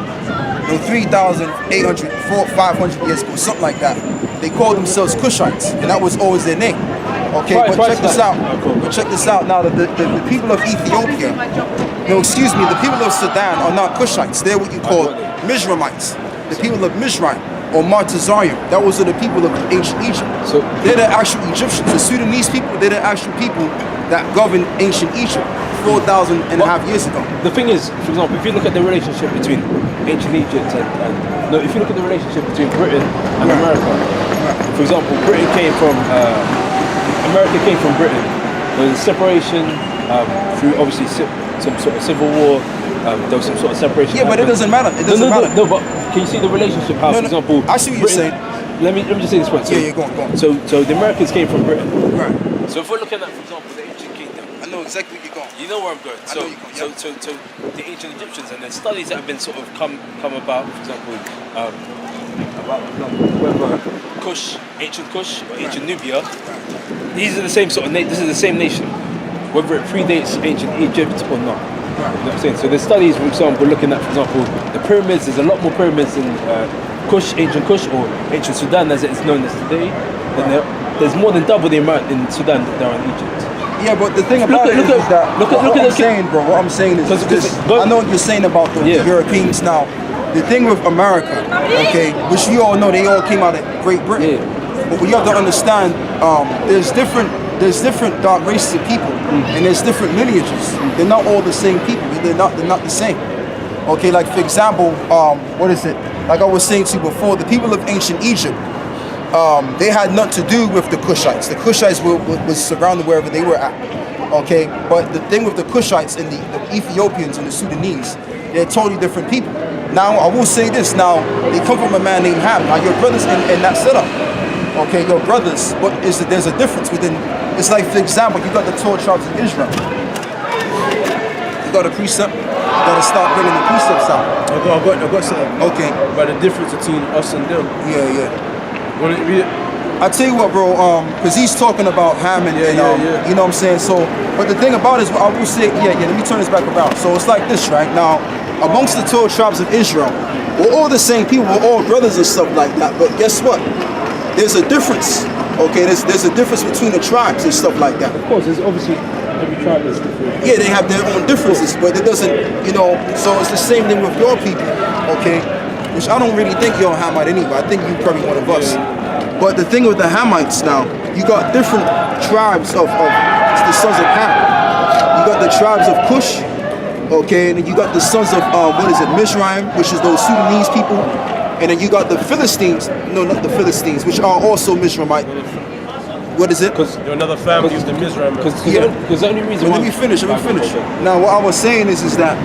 No, 3,800, 500 years ago, something like that. They called themselves Cushites, and that was always their name. Okay, but check this out. But check this out now. The people of Ethiopia, the people of Sudan are not Cushites. They're what you call Mizraimites. The people of Mizraim or Martazarium. That was the people of ancient Egypt. So they're the actual Egyptians. The Sudanese people, they're the actual people that governed ancient Egypt 4,000 and a half years ago. The thing is, for example, if you look at the relationship between ancient Egypt if you look at the relationship between Britain and America, for example, America came from Britain. There was a separation through obviously some sort of civil war. There was some sort of separation. Yeah, but it doesn't matter. It doesn't matter. No, but can you see the relationship? How, for example, I see what you're saying. Let me just say this point. So, yeah, go on. So the Americans came from Britain. Right. So if we're looking at, for example, the ancient kingdom. I know exactly where you're going. You know where I'm going. I know you're going. So the ancient Egyptians and the studies that have been sort of come about, for example, about whether ancient Kush or ancient Nubia, these are the same sort of this is the same nation, whether it predates ancient Egypt or not. You know what I'm saying? So there's studies, for example, looking at, for example, the pyramids. There's a lot more pyramids in ancient Kush or ancient Sudan as it is known as today. And there's more than double the amount in Sudan that there are in Egypt. Yeah, but the thing about it is that what I'm saying, bro, what I'm saying is this. I know what you're saying about the Europeans now. The thing with America, okay, which you all know, they all came out of Great Britain. Yeah. But what you have to understand, there's different dark races of people, and there's different lineages. They're not all the same people. They're not the same. Okay, like for example, what is it? Like I was saying to you before, the people of ancient Egypt, they had nothing to do with the Cushites. The Cushites was surrounded wherever they were at. Okay, but the thing with the Cushites and the Ethiopians and the Sudanese, they're totally different people. Now, I will say this. Now, they come from a man named Ham. Now, your brothers in that setup. Okay, your brothers, but there's a difference within. It's like, for example, you got the 12 tribes of Israel. You got a precept. You got to start bringing the precepts out. I got something. Okay. About the difference between us and them. Yeah. Want to read it? I tell you what, bro. Because he's talking about Ham and you know what I'm saying. So, but the thing about it is, I will say, let me turn this back around. So it's like this, right now. Amongst the 12 tribes of Israel, we're all the same people. We're all brothers and stuff like that. But guess what? There's a difference. Okay, there's a difference between the tribes and stuff like that. Of course, there's obviously every tribe is different. Yeah, they have their own differences, but it doesn't, so it's the same thing with your people, okay? Which I don't really think you're a Hamite anyway. I think you're probably one of us. But the thing with the Hamites now, you got different tribes of the sons of Ham. You got the tribes of Cush, okay, and then you got the sons of, Mizraim, which is those Sudanese people. And then you got the Philistines, no, not the Philistines, which are also Mizraimite. What is it? Because you're another family of the Mizraim. Because the only reason let me finish. Now, what I was saying is that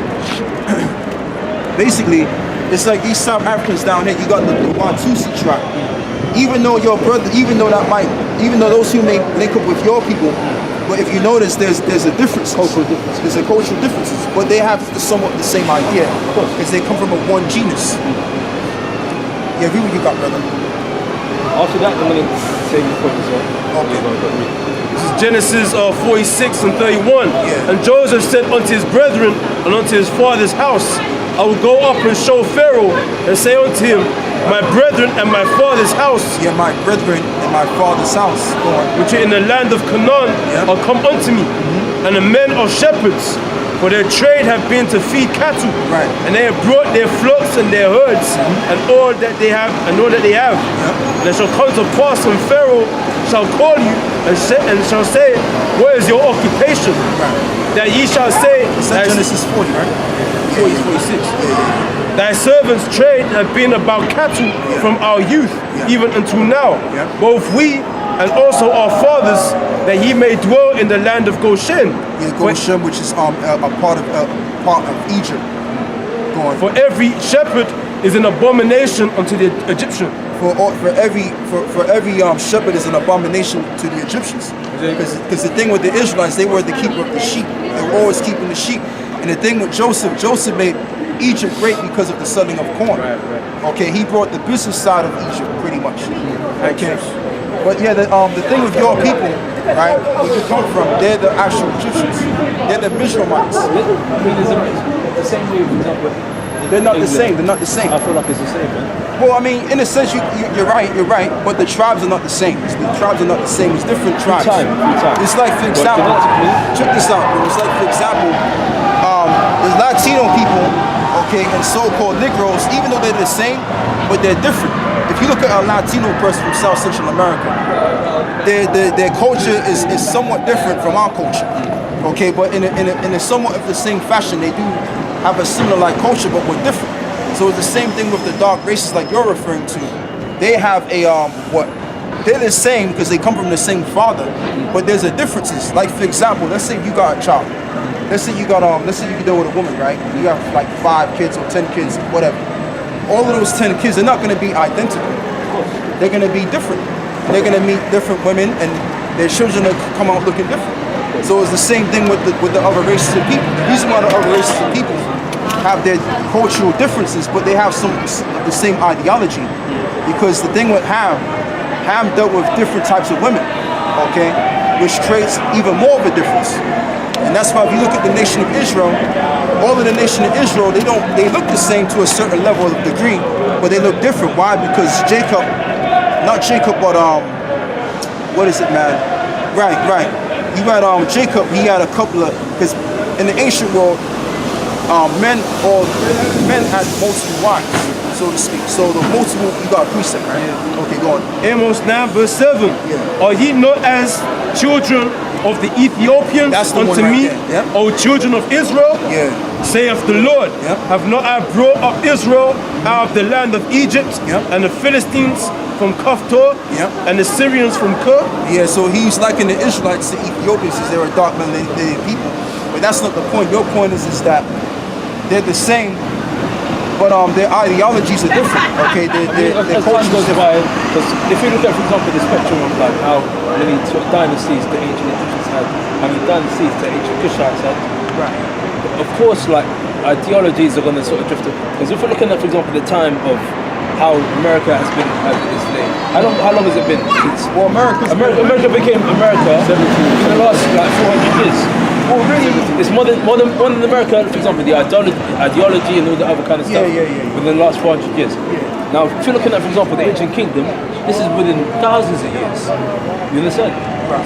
basically, it's like these South Africans down here, you got the Watusi tribe. Even though your brother, even though those who may link up with your people, but if you notice, there's a difference. Cultural difference. There's a cultural differences, but they have somewhat the same idea because they come from a one genus. Yeah, read what you got, brother. After that, I'm going to say your point as well. Okay. This is Genesis 46 and 31. Yeah. And Joseph said unto his brethren and unto his father's house, I will go up and show Pharaoh and say unto him, my brethren and my father's house, Yeah, my brethren in my father's house. Go on. which are in the land of Canaan, Yeah. are come unto me, and the men of shepherds, for their trade have been to feed cattle, Right. and they have brought their flocks and their herds, and all that they have, And it shall come to pass when Pharaoh shall call you and shall say, where is your occupation? That ye shall say, It's like Genesis 40, right? 46. Thy servants' trade have been about cattle from our youth, even until now. Yeah. Both we and also our fathers, that he may dwell in the land of Goshen. Yeah, Goshen, which is a part of Egypt. Go on. For every shepherd is an abomination unto the Egyptian. For every shepherd is an abomination to the Egyptians. Because the thing with the Israelites, they were the keeper of the sheep. They were always keeping the sheep. And the thing with Joseph made Egypt great because of the selling of corn. Okay, he brought the business side of Egypt pretty much. Okay. But yeah, the thing with your people, right, where you come from, they're the actual Egyptians. They're the Mizraimites. I mean, it's the same way, for example. They're not the same. They're not the same. I feel like it's the same, man. Well, I mean, in a sense, you're right. But the tribes are not the same. The tribes are not the same. It's different tribes. Time. It's like, for example, check this out, bro. It's like, for example, there's Latino people, okay, and so-called Negroes, even though they're the same, but they're different. If you look at a Latino person from South Central America, their culture is somewhat different from our culture, okay, but in a somewhat of the same fashion, they do have a similar like culture, but we're different. So it's the same thing with the dark races like you're referring to. They have a they're the same because they come from the same father, but there's a differences. Like for example, let's say you got a child. Let's say you deal with a woman, right? You have like 5 kids or 10 kids, whatever. All of those 10 kids, they're not going to be identical. They're going to be different. They're going to meet different women, and their children will come out looking different. So it's the same thing with the other races of people. The reason why the other races of people have their cultural differences, but they have some of the same ideology, because the thing with Ham dealt with different types of women, okay, which creates even more of a difference. And that's why if you look at the nation of Israel, all of the nation of Israel, they look the same to a certain level of degree, but they look different. Why? Because not Jacob, but what is it, man? Right. You had Jacob. He had a couple of, because in the ancient world, men had multiple wives, so to speak. So the multiple, you got a precept, right? Yeah. Okay, go on. Amos 9 verse 7. Are ye not as children of the Ethiopians That's the unto one right me, there. Yep. O children of Israel? Yeah. Saith the Lord, Yep. have not I brought up Israel out of the land of Egypt, Yep. and the Philistines from Kaftor, Yep. and the Syrians from Ker? Yeah, so he's liking the Israelites to Ethiopians because they're a dark melanated people. But that's not the point. Your point is that they're the same, but their ideologies are different. Okay, their As time culture is goes different. by, because if you look at, for example, the spectrum of like how many sort of dynasties the ancient Egyptians had, how many dynasties the ancient Cushites had, Right. of course, like ideologies are going to sort of drift. Because if we're looking at, for example, the time of how America has been as it is today, how long has it been since? Well, America became America in the last like 400 years. Oh, really? It's modern America, for example, the ideology and all the other kind of stuff within the last 400 years. Now, if you're looking at, for example, the ancient kingdom, this is within thousands of years. You understand?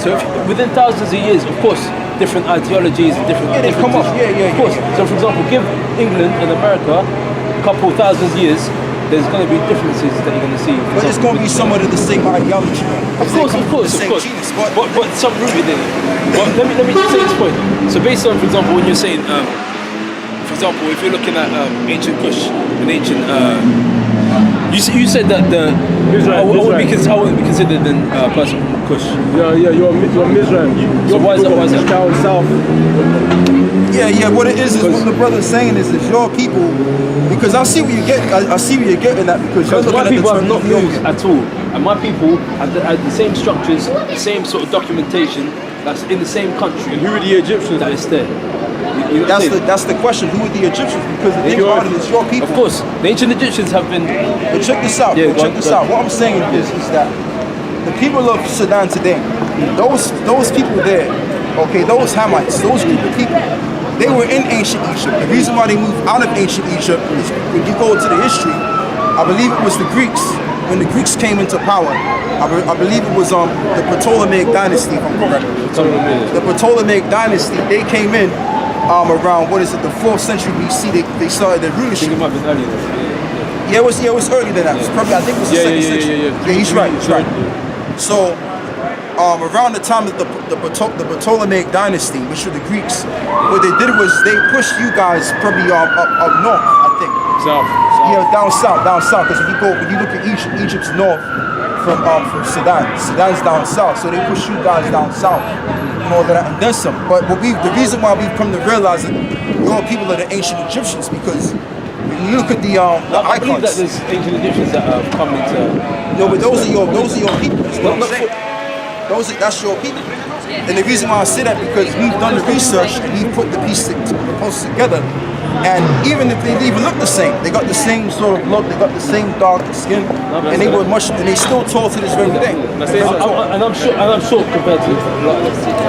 So within thousands of years, of course, different ideologies and different they come up. Of course. So, for example, give England and America a couple thousand years, there's going to be differences that you're going to see. But it's going to be somewhat of the same ideology. Of course. But some rooted in it. But let me just say this point. So based on, for example, when you're saying, for example, if you're looking at ancient Kush and ancient, you said that I wouldn't be considered a person from Kush. Yeah, you're Mizraim. So why is that? Down south. Yeah. What it is what the brother's saying is your people, because I see where you get. I see where you're getting at because you're My looking people at have the not moved at all, and my people have the same structures, the same sort of documentation that's in the same country. Who are the Egyptians? That is there. You know what I'm saying? That's the question. Who are the Egyptians? Because the thing about it is your people. Of course, the ancient Egyptians have been. But check this out. Yeah, Check this out. What I'm saying is that the people of Sudan today, those people there, okay, those Hamites, those group of people, they were in ancient Egypt. The reason why they moved out of ancient Egypt is when you go to the history, I believe it was the Greeks. When the Greeks came into power, I believe it was the Ptolemaic dynasty, if I'm correct. The Ptolemaic dynasty, they came in around, what is it, the 4th century BC, they started their rulership. I think it might have been earlier. Yeah, it was earlier than that. It was probably, I think it was the 2nd century. Yeah, he's right. So, around the time of the Ptolemaic dynasty, which were the Greeks, what they did was they pushed you guys probably up north, I think. South. Yeah, down south. Because when you look at Egypt's north from Sudan. Sudan's down south, so they push you guys down south. More than that, and then some. But the reason why we've come to realize that your people are the ancient Egyptians, because when you look at the I believe that icons. there's ancient Egyptians that have come into. No, but those are your people. That's your people. And the reason why I say that, because we've done the research and we've put the puzzles together, and even if they even look the same, they got the same sort of look, they got the same dark skin, and they still tall to this very day. And I'm short compared to.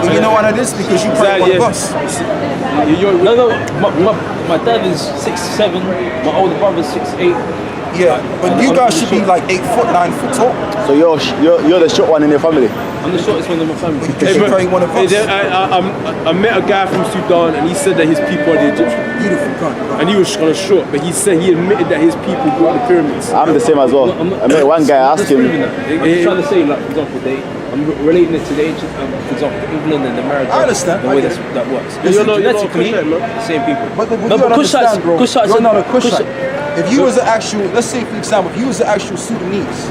And you know what it is? Because you probably one of us. My dad is 6'7", my older brother's 6'8". Yeah, but you guys should be like 8 foot, 9 foot tall. So you're the short one in your family. I'm the shortest one in my family. Because you're probably one of us. I met a guy from Sudan, and he said that his people are the Egyptians. Beautiful gun. And he was kind of short, but he said he admitted that his people built the pyramids. I'm the same as well. I met one guy, I asked him. I'm trying to say, like, for example, I'm relating it to the ancient, for example, England and America. I understand. The way that works. You're not Genetically, Kushite, man. the same people. But you don't understand, bro. You're not a Kushite. If you was an actual, let's say for example, if you was an actual Sudanese.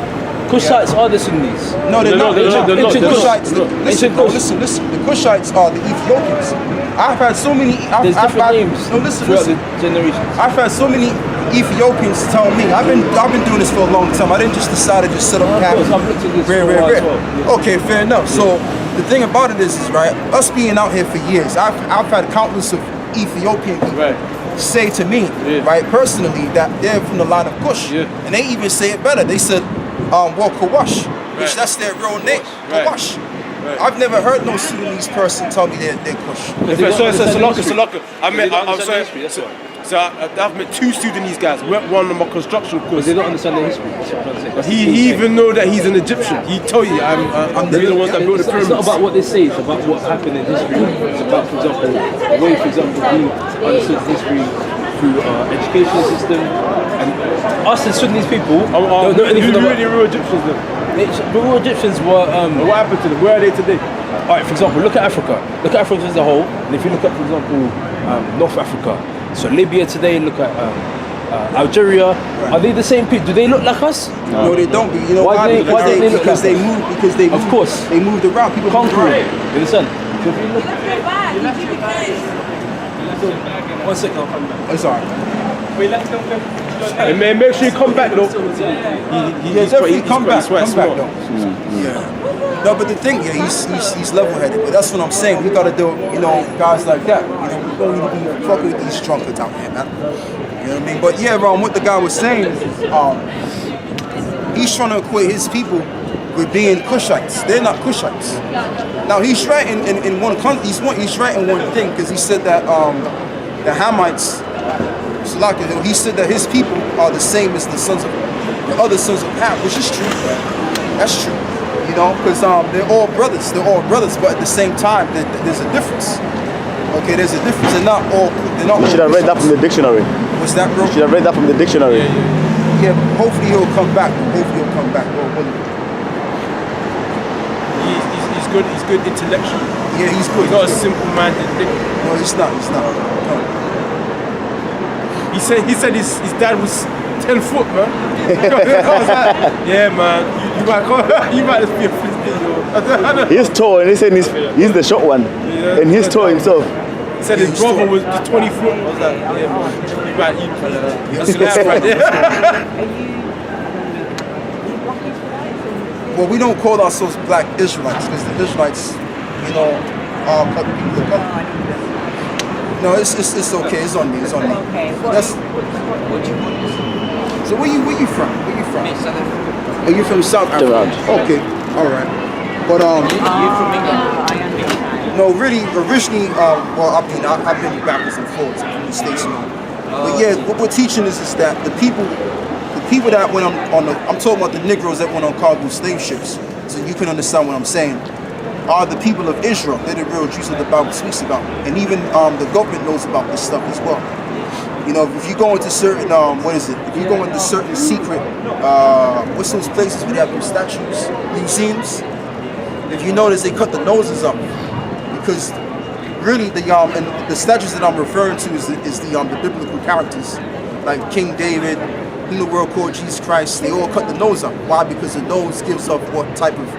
Kushites are the Sunnis. No, they're not. Ancient Kushites. Ancient Listen. The Kushites are the Ethiopians. I've had so many. There's different names throughout the Listen. generations. I've had so many Ethiopians tell me. I've been doing this for a long time. I didn't just decide to just sit up Of cap. course, I've looked at this Rare. for a while as well. Okay, fair enough. So the thing about it is right. Us being out here for years, I've had countless of Ethiopian people say to me, right, personally, that they're from the line of Kush, and they even say it better. They said, well, Kawash, which that's their real name, Kawash. I've never heard no Sudanese person tell me they're Kush. Salaka. I've met 2 Sudanese guys. One on my construction course. They don't understand the history. That's what I'm trying to say. He even know that he's an Egyptian. He tell you, I'm the one that built the pyramids. It's not about what they say, it's about what happened in history. It's about, for example, the way, for example, we understood history through our educational system. And us as Sudanese people don't know anything about... The real Egyptians then? The real Egyptians were... what happened to them? Where are they today? Alright, for example, look at Africa. Look at Africa as a whole. And if you look at, for example, North Africa, so Libya today, look at Algeria. Are they the same people? Do they look like us? No, they don't. You know why? Because they moved. Because they moved. Of course. They moved around. People Conquering. You understand? So if you look... One second, I'll come back. It's alright. Hey, man, make sure you come back though. Definitely come back though. Yeah. No, but the thing, he's level-headed. But that's what I'm saying. We gotta do, guys like that. We don't need to be fucking with these drunkards out here, man. You know what I mean? But yeah, what the guy was saying is, he's trying to equate his people with being Kushites. They're not Kushites. Now he's right in one. He's right in one thing, because he said that the Hamites. He said that his people are the same as the other sons of Ham, which is true. That's true, because they're all brothers. But at the same time, there's a difference. Okay, there's a difference. They're not all. You should have read that from the dictionary. What's that, bro? You should have read that from the dictionary. Yeah, but hopefully he'll come back. He's good. He's good intellectually. Yeah, he's good. He's not a simple-minded thing. No, he's not. No. He said his dad was 10 foot, man. Yeah, man. You might just be a 15-year-old. He's tall, and he said he's the short one, and he's tall himself. He said his brother was 20 foot. I was like, yeah, man. That's the right there. Well, we don't call ourselves Black Israelites, because the Israelites, are people of color. No, it's okay. It's on me. Okay. So where you from? Are you from South Africa? Okay. All right. But no, really, originally, well, I mean, I've been backwards and forwards from the States, you know. But yeah, what we're teaching is that the people that went I'm talking about the Negroes that went on cargo slave ships, so you can understand what I'm saying, are the people of Israel. They're the real Jews that the Bible speaks about. And even the government knows about this stuff as well. You know, if you go into certain, if you go into certain secret, what's those places where they have those statues, museums, if you notice they cut the noses up. Because really and the statues that I'm referring to is the biblical characters, like King David, whom the world called Jesus Christ. They all cut the nose up. Why? Because the nose gives off what type of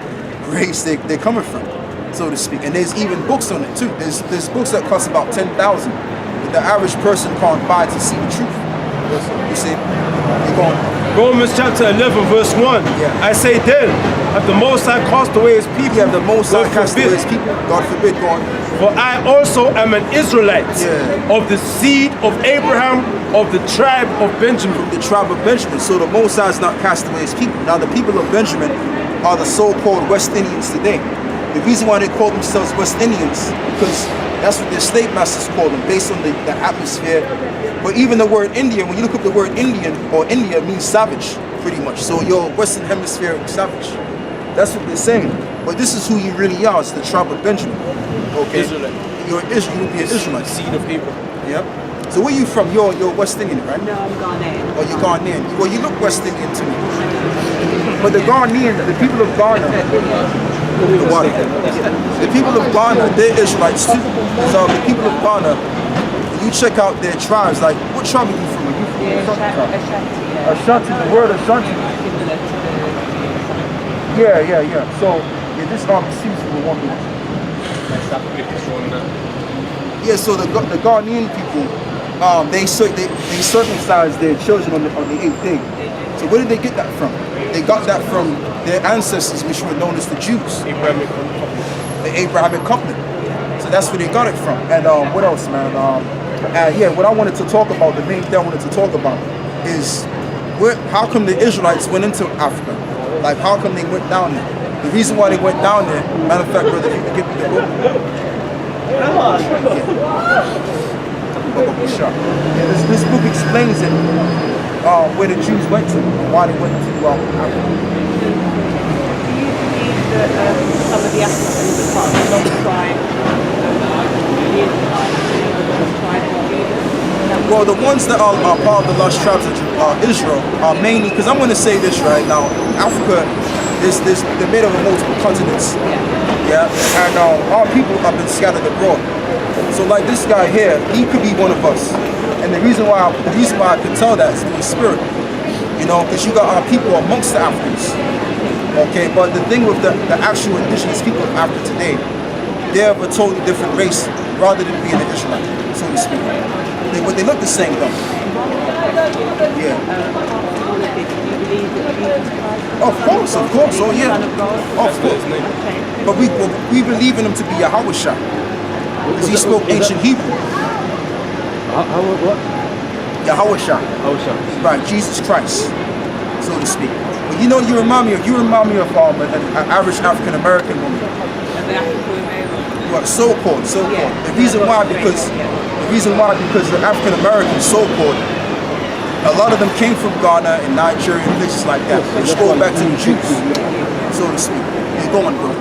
race they're coming from, so to speak. And there's even books on it too. There's books that cost about 10,000. The average person can't buy to see the truth. You see, you're going. Romans chapter 11 verse 1. Yeah. I say then, if the Most High cast away his people, Yeah, the Most High cast away forbid. his people. God forbid, go on. For I also am an Israelite, Yeah. of the seed of Abraham, of the tribe of Benjamin. The tribe of Benjamin. So the Most High is not cast away his people. Now the people of Benjamin are the so-called West Indians today. The reason why they call themselves West Indians, because that's what their slave masters call them, based on the atmosphere. But even the word Indian, when you look up the word Indian or India, it means savage, pretty much. So you're Western Hemispheric savage. That's what they're saying. But this is who you really are. It's the tribe of Benjamin. Okay. Israelite. You'll be an Israelite. Seed of Abraham. Yep. So where you from? You're West Indian, right? No, I'm Ghanaian. Or you're Ghanaian. Well, you look West Indian to me. But the Ghanaians, the people of Ghana, the people of Ghana, they're Israelites too. So the people of Ghana, you check out their tribes. Like, what tribe are you from? Are you from Ashanti, the word Ashanti. Yeah. So, yeah, this seems to be one. Yeah, so the Ghanaian people, they circumcise their children on the 8th day. So where did they get that from? They got that from their ancestors, which were known as the Jews. The Abrahamic covenant. So that's where they got it from. And what else, man? What I wanted to talk about, the main thing I wanted to talk about is how come the Israelites went into Africa? Like, how come they went down there? The reason why they went down there, matter of fact, brother, if you can give me the book. This book explains it, where the Jews went to, why they went to Africa. Do you believe that some of the Africans are part of the lost tribe, Well, the ones that are part of the lost tribes of Israel are mainly, because I'm going to say this right now, Africa, they're made up of multiple continents. Yeah, and our people have been scattered abroad. So like this guy here, he could be one of us. And the reason why I can tell that is through the spirit. You know, because you got our people amongst the Africans. Okay, but the thing with the actual indigenous people of Africa today, they're of a totally different race rather than being an Israelite, so to speak. But they look the same though. Yeah. Of course, oh yeah. Of course. But we believe in him to be Yahweh Shah. Because he spoke ancient Hebrew. What? Yahweh Shah. Right, Jesus Christ, so to speak. But you know, you remind me of an average African American woman. Well, so-called. The reason why because the African Americans, so-called, a lot of them came from Ghana and Nigeria and places like that. They just go back to the Jews, so to speak. They're going, bro.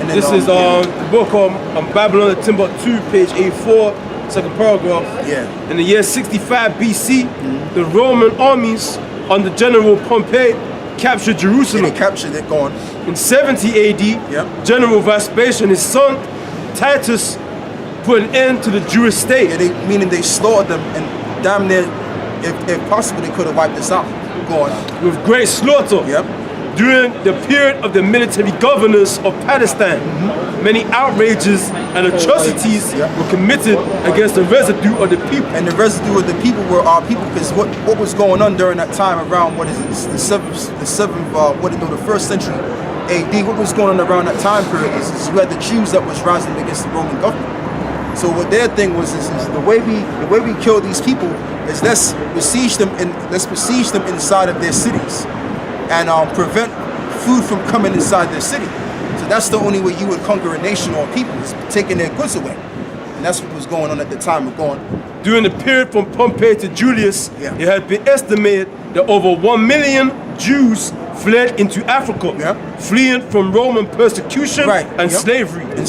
And then, This is the book on Babylon the Timbuktu, page 84, second paragraph. Yeah. In the year 65 BC, the Roman armies under General Pompey captured Jerusalem. They captured it, going. In 70 AD, Yep. General Vespasian, his son, Titus, put an end to the Jewish state. Yeah, meaning they slaughtered them, and damn near, if possible, they could have wiped this out. Go on. With great slaughter. Yep. During the period of the military governors of Palestine, many outrages and atrocities were committed against the residue of the people. And the residue of the people were our people, because what was going on during that time around, the first century AD, what was going on around that time period is you had the Jews that was rising against the Roman government. So what their thing was is the way we kill these people is let's besiege them inside of their cities and prevent food from coming inside their city. So that's the only way you would conquer a nation or people, is taking their goods away. And that's what was going on at the time of going. During the period from Pompey to Julius, Yeah. it had been estimated that over 1 million Jews fled into Africa, Yeah. fleeing from Roman persecution Right, and yep. slavery. And